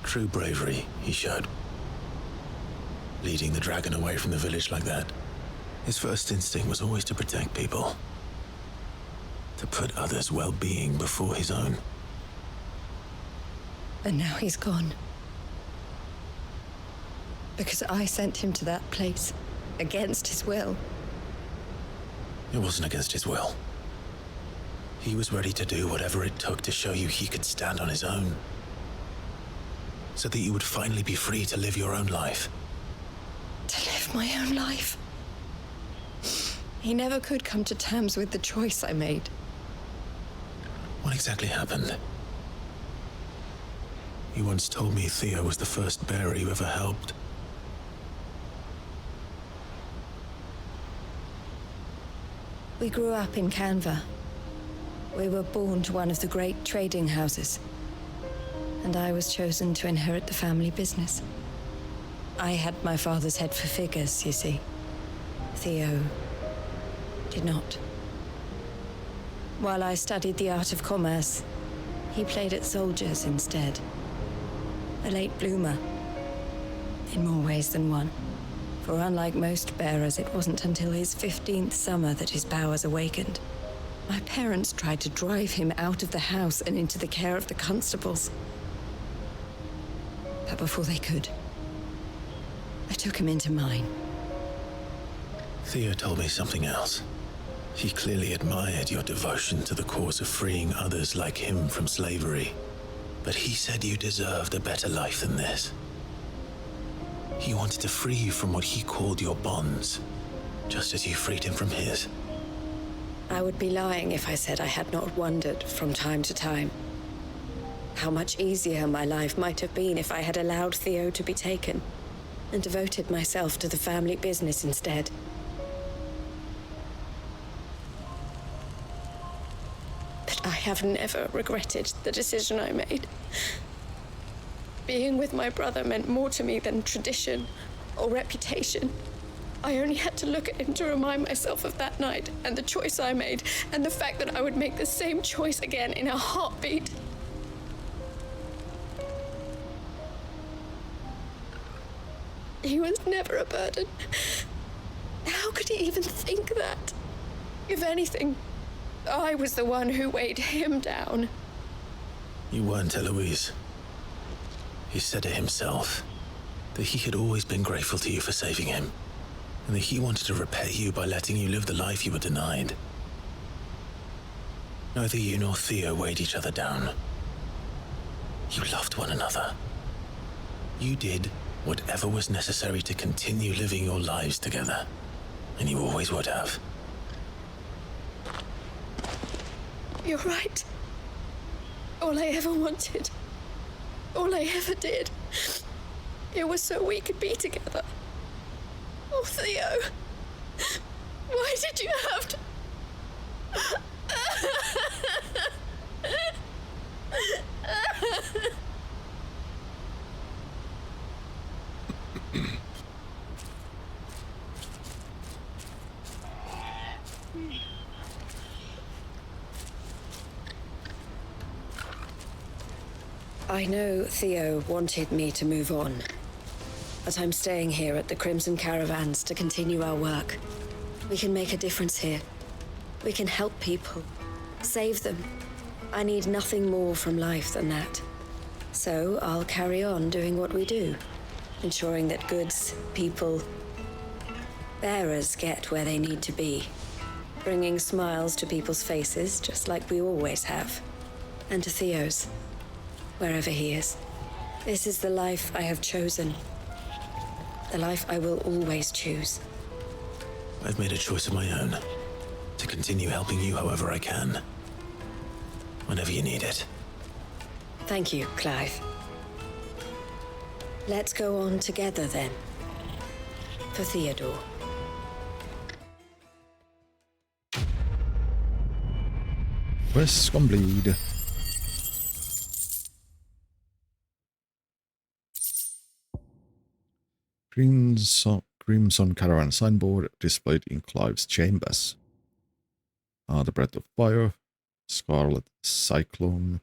true bravery he showed. Leading the dragon away from the village like that. His first instinct was always to protect people. To put others' well-being before his own. And now he's gone. Because I sent him to that place, against his will. It wasn't against his will. He was ready to do whatever it took to show you he could stand on his own. So that you would finally be free to live your own life. To live my own life? He never could come to terms with the choice I made. What exactly happened? You once told me Theo was the first bearer you ever helped. We grew up in Canva. We were born to one of the great trading houses. And I was chosen to inherit the family business. I had my father's head for figures, you see. Theo did not. While I studied the art of commerce, he played at soldiers instead. A late bloomer, in more ways than one. For unlike most bearers, it wasn't until his 15th summer that his powers awakened. My parents tried to drive him out of the house and into the care of the constables. But before they could, I took him into mine. Theo told me something else. He clearly admired your devotion to the cause of freeing others like him from slavery. But he said you deserved a better life than this. He wanted to free you from what he called your bonds, just as you freed him from his. I would be lying if I said I had not wondered from time to time how much easier my life might have been if I had allowed Theo to be taken and devoted myself to the family business instead. But I have never regretted the decision I made. Being with my brother meant more to me than tradition or reputation. I only had to look at him to remind myself of that night and the choice I made, and the fact that I would make the same choice again in a heartbeat. He was never a burden. How could he even think that? If anything, I was the one who weighed him down. You weren't, Eloise. He said it himself, that he had always been grateful to you for saving him, and that he wanted to repay you by letting you live the life you were denied. Neither you nor Theo weighed each other down. You loved one another. You did whatever was necessary to continue living your lives together, and you always would have. You're right. All I ever wanted, all I ever did, it was so we could be together. Oh, Theo, why did you have to... I know Theo wanted me to move on, but I'm staying here at the Crimson Caravans to continue our work. We can make a difference here. We can help people, save them. I need nothing more from life than that. So I'll carry on doing what we do, ensuring that goods, people, bearers get where they need to be, bringing smiles to people's faces just like we always have, and to Theo's, wherever he is. This is the life I have chosen, the life I will always choose. I've made a choice of my own, to continue helping you however I can, whenever you need it. Thank you, Clive. Let's go on together then, for Theodore. Quest complete. Crimson Caravan signboard displayed in Clive's chambers. The Breath of Fire, Scarlet Cyclone.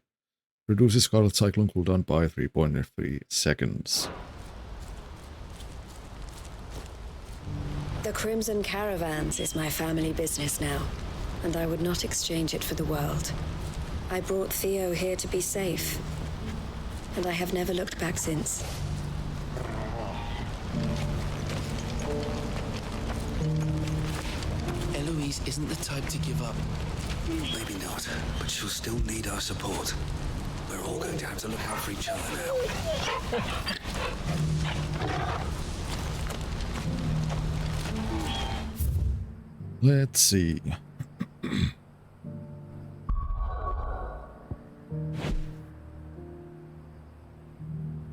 Reduces Scarlet Cyclone cooldown by 3.3 seconds. The Crimson Caravans is my family business now, and I would not exchange it for the world. I brought Theo here to be safe, and I have never looked back since. Eloise isn't the type to give up. Maybe not, but she'll still need our support. We're all going to have to look out for each other now. Let's see.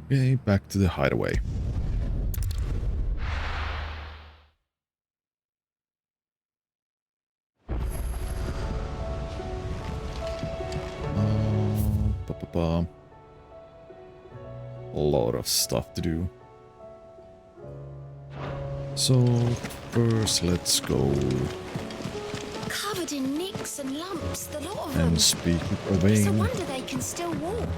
Okay, back to the hideaway. A lot of stuff to do. So first let's go. Covered in nicks and lumps, the lot of them. And speak of It's a Owain. wonder they can still walk.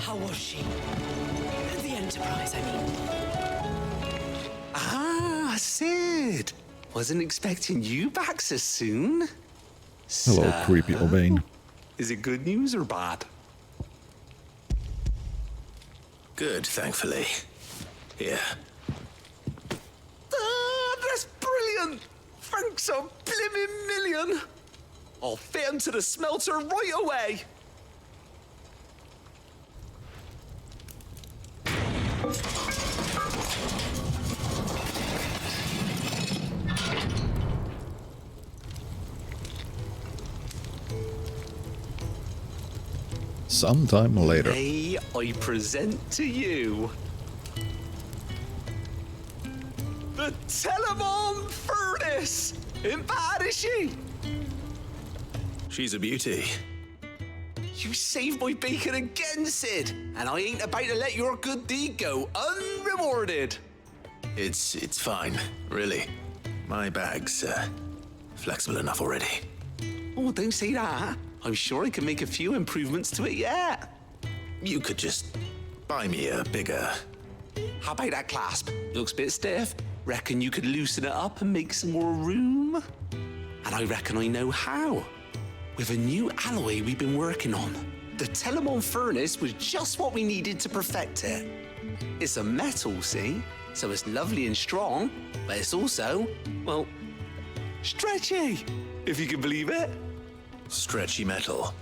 How was she? The Enterprise, I mean. good. Wasn't expecting you back so soon. Hello, creepy Obain. Is it good news or bad? Good, thankfully. Here. That's brilliant! Thanks a blimmin' million! I'll fit him to the smelter right away! Sometime later. May I present to you the Telemon Furnace! Ain't bad, is she? She's a beauty. You saved my bacon again, Sid, and I ain't about to let your good deed go unrewarded. It's fine, really. My bag's flexible enough already. Oh, don't say that. I'm sure I can make a few improvements to it yet. You could just buy me a bigger... How about that clasp? Looks a bit stiff. Reckon you could loosen it up and make some more room? And I reckon I know how. With a new alloy we've been working on. The Telemon Furnace was just what we needed to perfect it. It's a metal, see? So it's lovely and strong, but it's also, well, stretchy, if you can believe it. Stretchy metal.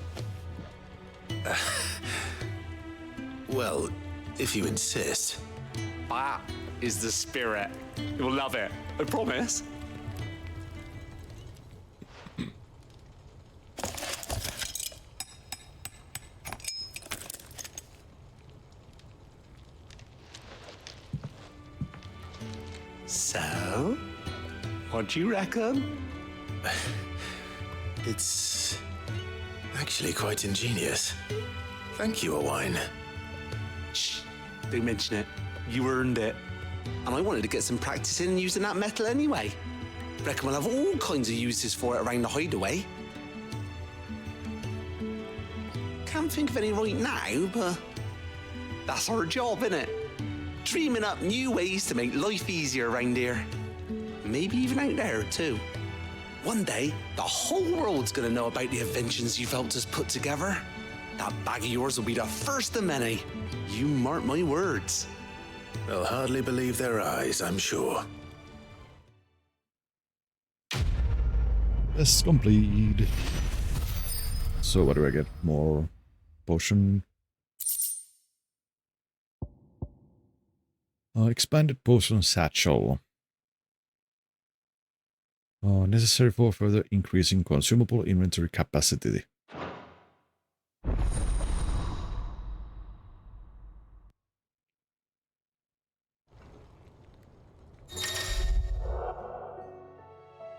Well, if you insist. That is the spirit. You'll love it, I promise. So, what do you reckon? It's actually quite ingenious. Thank you, Owain. Shh, don't mention it. You earned it. And I wanted to get some practice in using that metal anyway. Reckon we'll have all kinds of uses for it around the hideaway. Can't think of any right now, but that's our job, innit? Dreaming up new ways to make life easier around here. Maybe even out there, too. One day, the whole world's gonna know about the inventions you've helped us put together. That bag of yours will be the first of many. You mark my words. They'll hardly believe their eyes, I'm sure. Yes, complete. So what do I get? More potion. Expanded potion satchel. Necessary for further increasing consumable inventory capacity.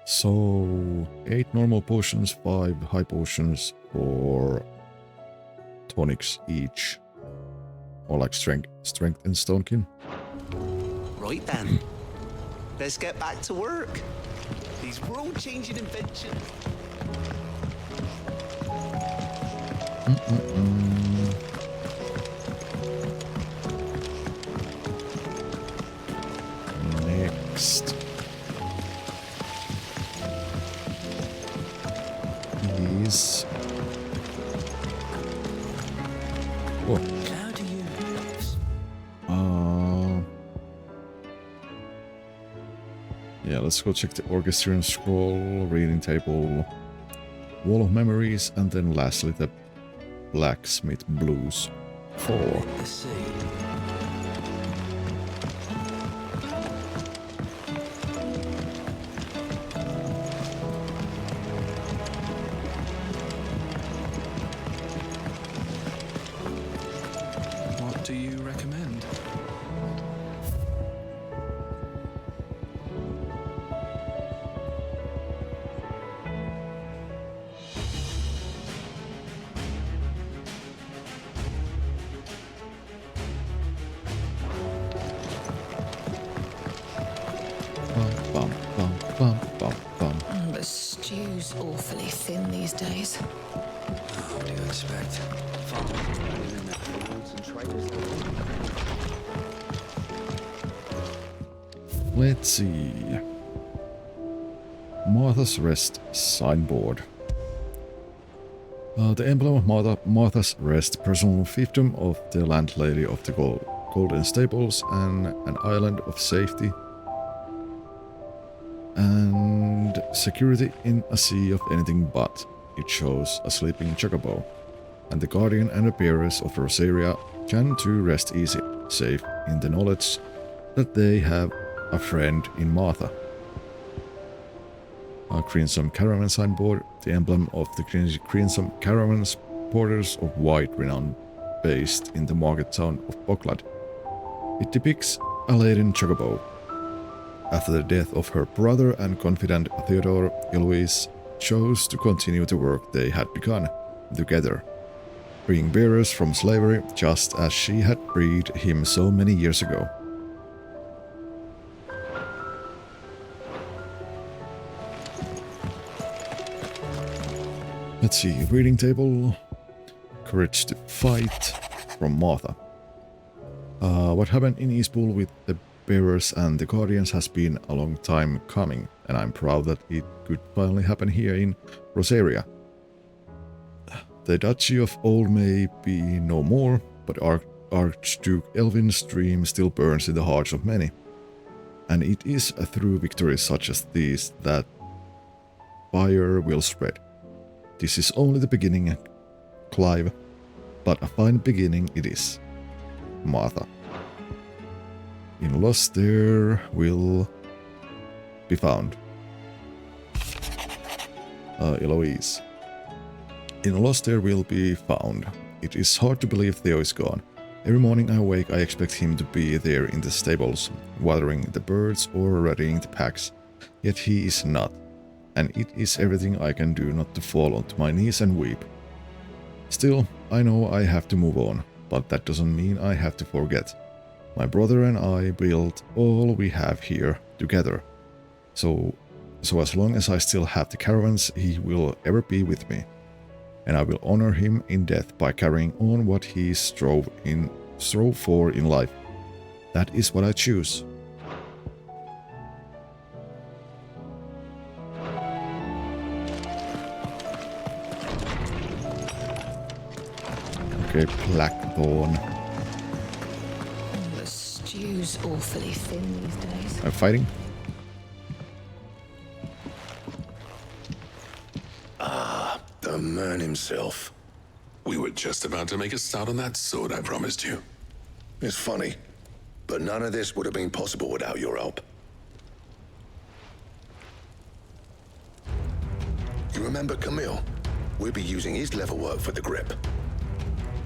So 8 normal potions, 5 high potions, or tonics each. Or like strength and stonekin. Right then. Let's get back to work. These world-changing inventions. Next is... Oh. How do you... Yeah, let's go check the orchestrion scroll, reading table, wall of memories, and then lastly the blacksmith blues 4. Let's see. What do you recommend? The stew's awfully thin these days. What do you expect? Let's see. Martha's Rest signboard. The emblem of Martha's Rest, personal fiefdom of the landlady of the Golden Stables, and an island of safety and security in a sea of anything but. It shows a sleeping chocobo, and the guardian and the bearers of Rosaria can too rest easy, safe in the knowledge that they have a friend in Martha. A Crimson Caravan signboard, the emblem of the Crimson Caravan's porters of white renown based in the market town of Boklad. It depicts a laden chocobo. After the death of her brother and confidant Theodore, Eloise chose to continue the work they had begun together, freeing bearers from slavery just as she had freed him so many years ago. Let's see, reading table, courage to fight, from Martha. What happened in Eastpool with the bearers and the guardians has been a long time coming, and I'm proud that it could finally happen here in Rosaria. The Duchy of Old may be no more, but Archduke Elvin's dream still burns in the hearts of many. And it is through victories such as these that fire will spread. This is only the beginning, Clive, but a fine beginning it is. Martha. In loss there will be found. Eloise. In loss there will be found. It is hard to believe Theo is gone. Every morning I awake, I expect him to be there in the stables, watering the birds or readying the packs. Yet he is not, and it is everything I can do not to fall onto my knees and weep. Still, I know I have to move on, but that doesn't mean I have to forget. My brother and I built all we have here together. So as long as I still have the caravans, he will ever be with me. And I will honor him in death by carrying on what he strove for in life. That is what I choose. Okay, Blackthorn. The stew's awfully thin these days. I'm fighting. The man himself. We were just about to make a start on that sword I promised you. It's funny, but none of this would have been possible without your help. You remember Camille? We'll be using his leather work for the grip.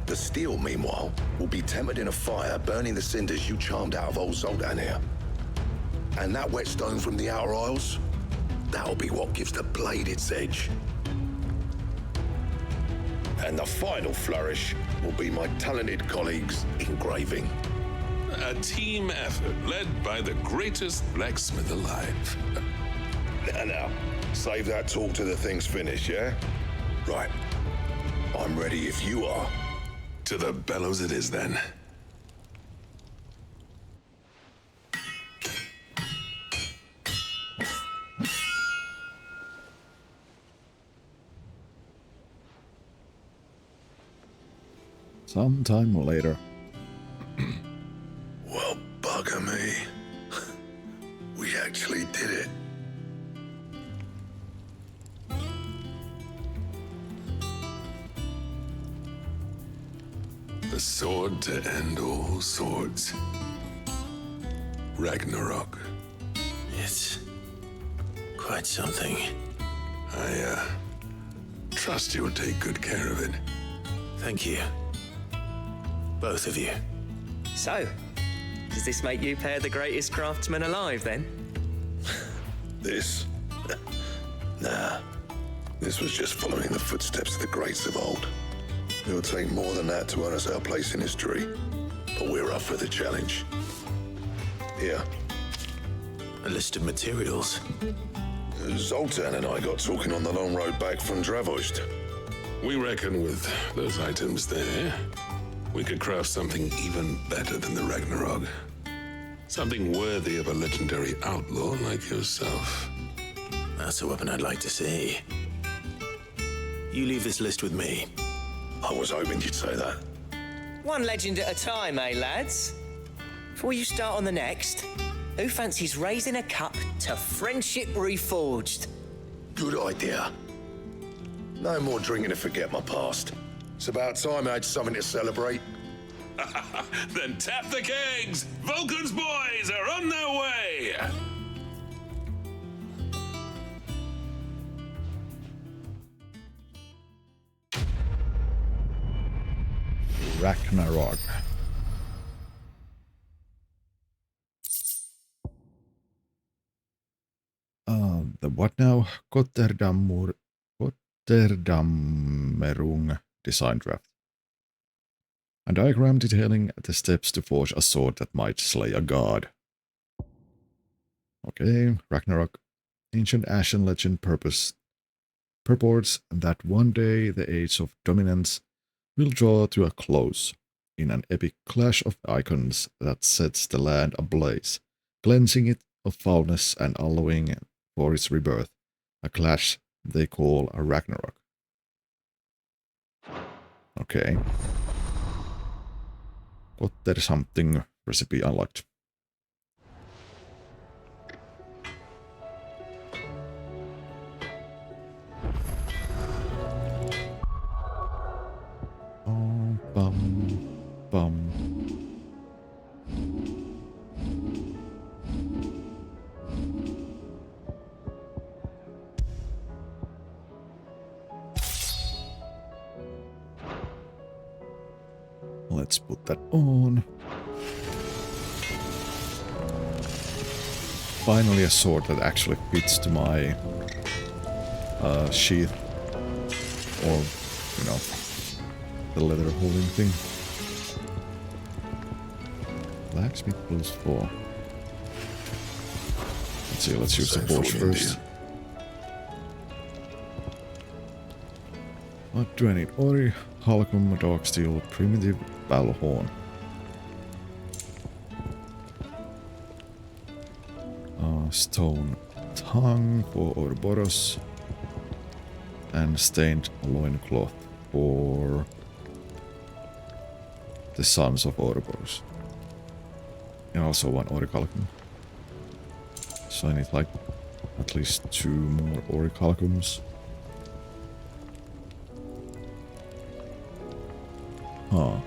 The steel, meanwhile, will be tempered in a fire, burning the cinders you charmed out of old Zoltan here. And that whetstone from the Outer Isles, that'll be what gives the blade its edge. And the final flourish will be my talented colleagues' engraving. A team effort led by the greatest blacksmith alive. Now, save that talk till the thing's finished, yeah? Right. I'm ready if you are. To the bellows it is then. Sometime later. Well, bugger me. We actually did it. The sword to end all swords. Ragnarok. It's quite something. I trust you'll take good care of it. Thank you. Both of you. So, does this make you pair the greatest craftsmen alive, then? This? Nah. This was just following the footsteps of the greats of old. It'll take more than that to earn us our place in history. But we're up for the challenge. Here. A list of materials. Zoltan and I got talking on the long road back from Dravost. We reckon with those items there, we could craft something even better than the Ragnarok. Something worthy of a legendary outlaw like yourself. That's a weapon I'd like to see. You leave this list with me. I was hoping you'd say that. One legend at a time, eh, lads? Before you start on the next, who fancies raising a cup to friendship reforged? Good idea. No more drinking to forget my past. It's about time I had something to celebrate. Then tap the kegs! Vulcan's boys are on their way! Ragnarok. The what now? Gotterdammerung design draft. A diagram detailing the steps to forge a sword that might slay a god. Okay, Ragnarok. Ancient Ashen legend purports that one day the age of dominance will draw to a close in an epic clash of icons that sets the land ablaze, cleansing it of foulness and allowing for its rebirth, a clash they call a Ragnarok. Okay. Got there something recipe unlocked. Oh, bum. Let's put that on. Finally a sword that actually fits to my sheath, or, you know, the leather holding thing. Blacksmith +4. Let's see, let's use the forge first. What do I need? Ori, Halcom, Dark Steel, Primitive Battle Horn. Stone Tongue for Ouroboros. And Stained Loincloth for the Sons of Ouroboros. And also one Orichalcum. So I need like at least 2 more Orichalcums. Huh.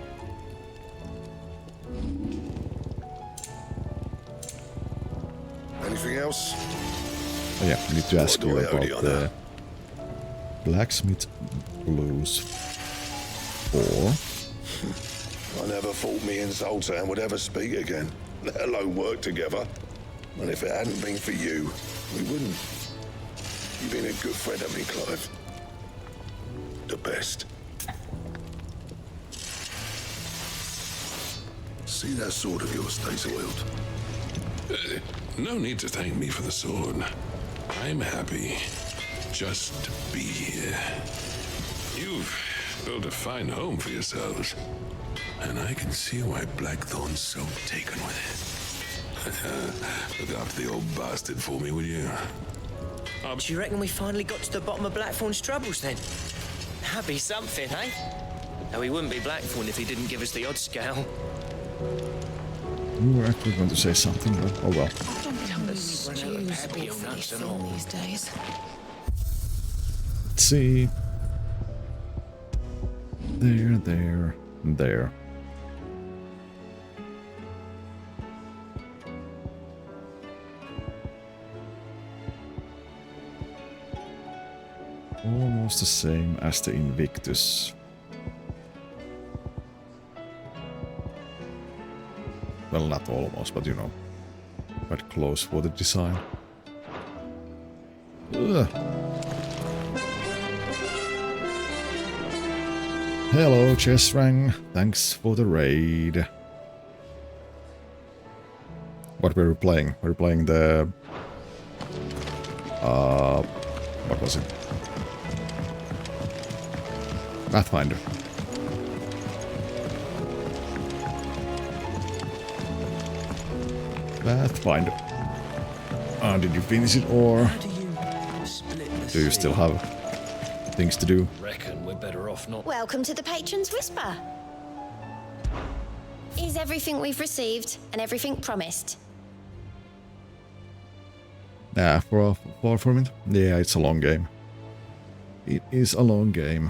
Anything else? Oh yeah, I need to ask you about the Blacksmith Blues 4. I never thought me and Zoltan would ever speak again, let alone work together. And if it hadn't been for you, we wouldn't. You've been a good friend of me, Clive. The best. See that sword of yours stays oiled. No need to thank me for the sword. I'm happy just to be here. You've built a fine home for yourselves, and I can see why Blackthorn's so taken with it. Look after the old bastard for me, will you? Do you reckon we finally got to the bottom of Blackthorn's troubles then? That'd be something, eh? Though he wouldn't be Blackthorn if he didn't give us the odd scale. You were actually going to say something, but oh well. These days. Let's see. There. Almost the same as the Invictus. Well, not almost, but you know, quite close for the design. Ugh. Hello, Chesrang. Thanks for the raid. What were we playing? We were playing the... what was it? Pathfinder. Pathfinder. Did you finish it or? Do you still have things to do? Reckon we're better off not. Welcome to the Patron's Whisper. Is everything we've received and everything promised? Nah, far from it. Yeah, it's a long game. It is a long game.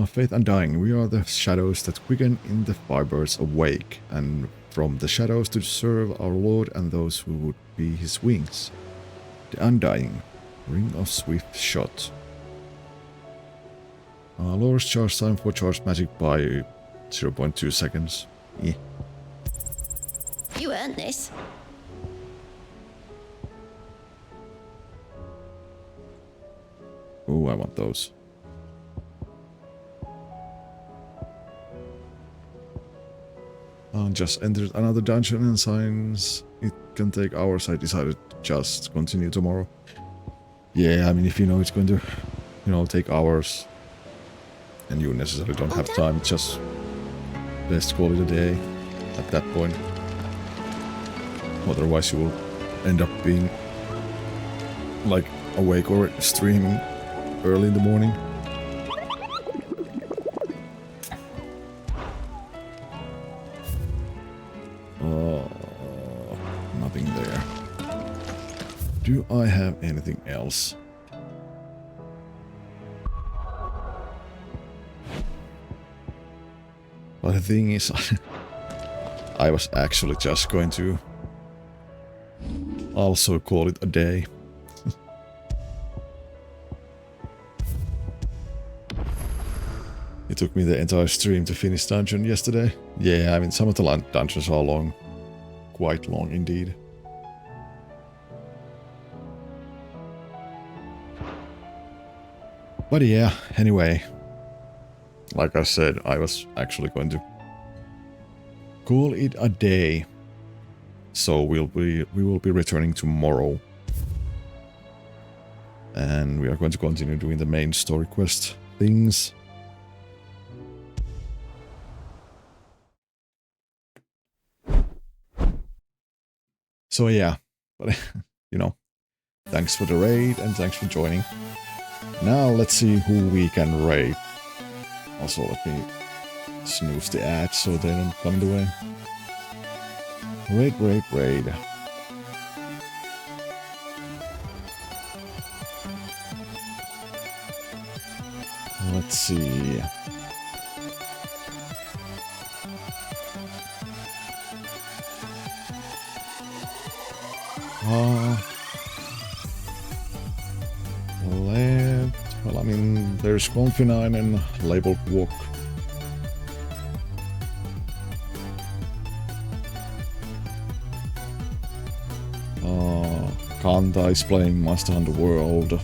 Faith Undying. We are the shadows that quicken in the fibers awake, and from the shadows to serve our Lord and those who would be his wings. The Undying. Ring of Swift Shot. Lowers charge time for charged magic by 0.2 seconds. Yeah. You earned this. Oh, I want those. Just entered another dungeon and signs it can take hours. I decided to just continue tomorrow. Yeah, I mean, if you know it's going to, take hours and you necessarily don't have time, just best call it a day at that point. Otherwise you will end up being like awake or streaming early in the morning. Nothing there. Do I have anything else? But the thing is, I was actually just going to also call it a day. It took me the entire stream to finish dungeon yesterday. Yeah, I mean, some of the dungeons are long. Quite long indeed. But yeah, anyway. Like I said, I was actually going to call it a day. So we will be returning tomorrow. And we are going to continue doing the main story quest things. So yeah, but thanks for the raid and thanks for joining. Now let's see who we can raid. Also, let me snooze the ads so they don't come in the way. Raid. Let's see. Well, I mean, there's Confinine and Labeled Walk. Kanta is playing Monster Hunter World.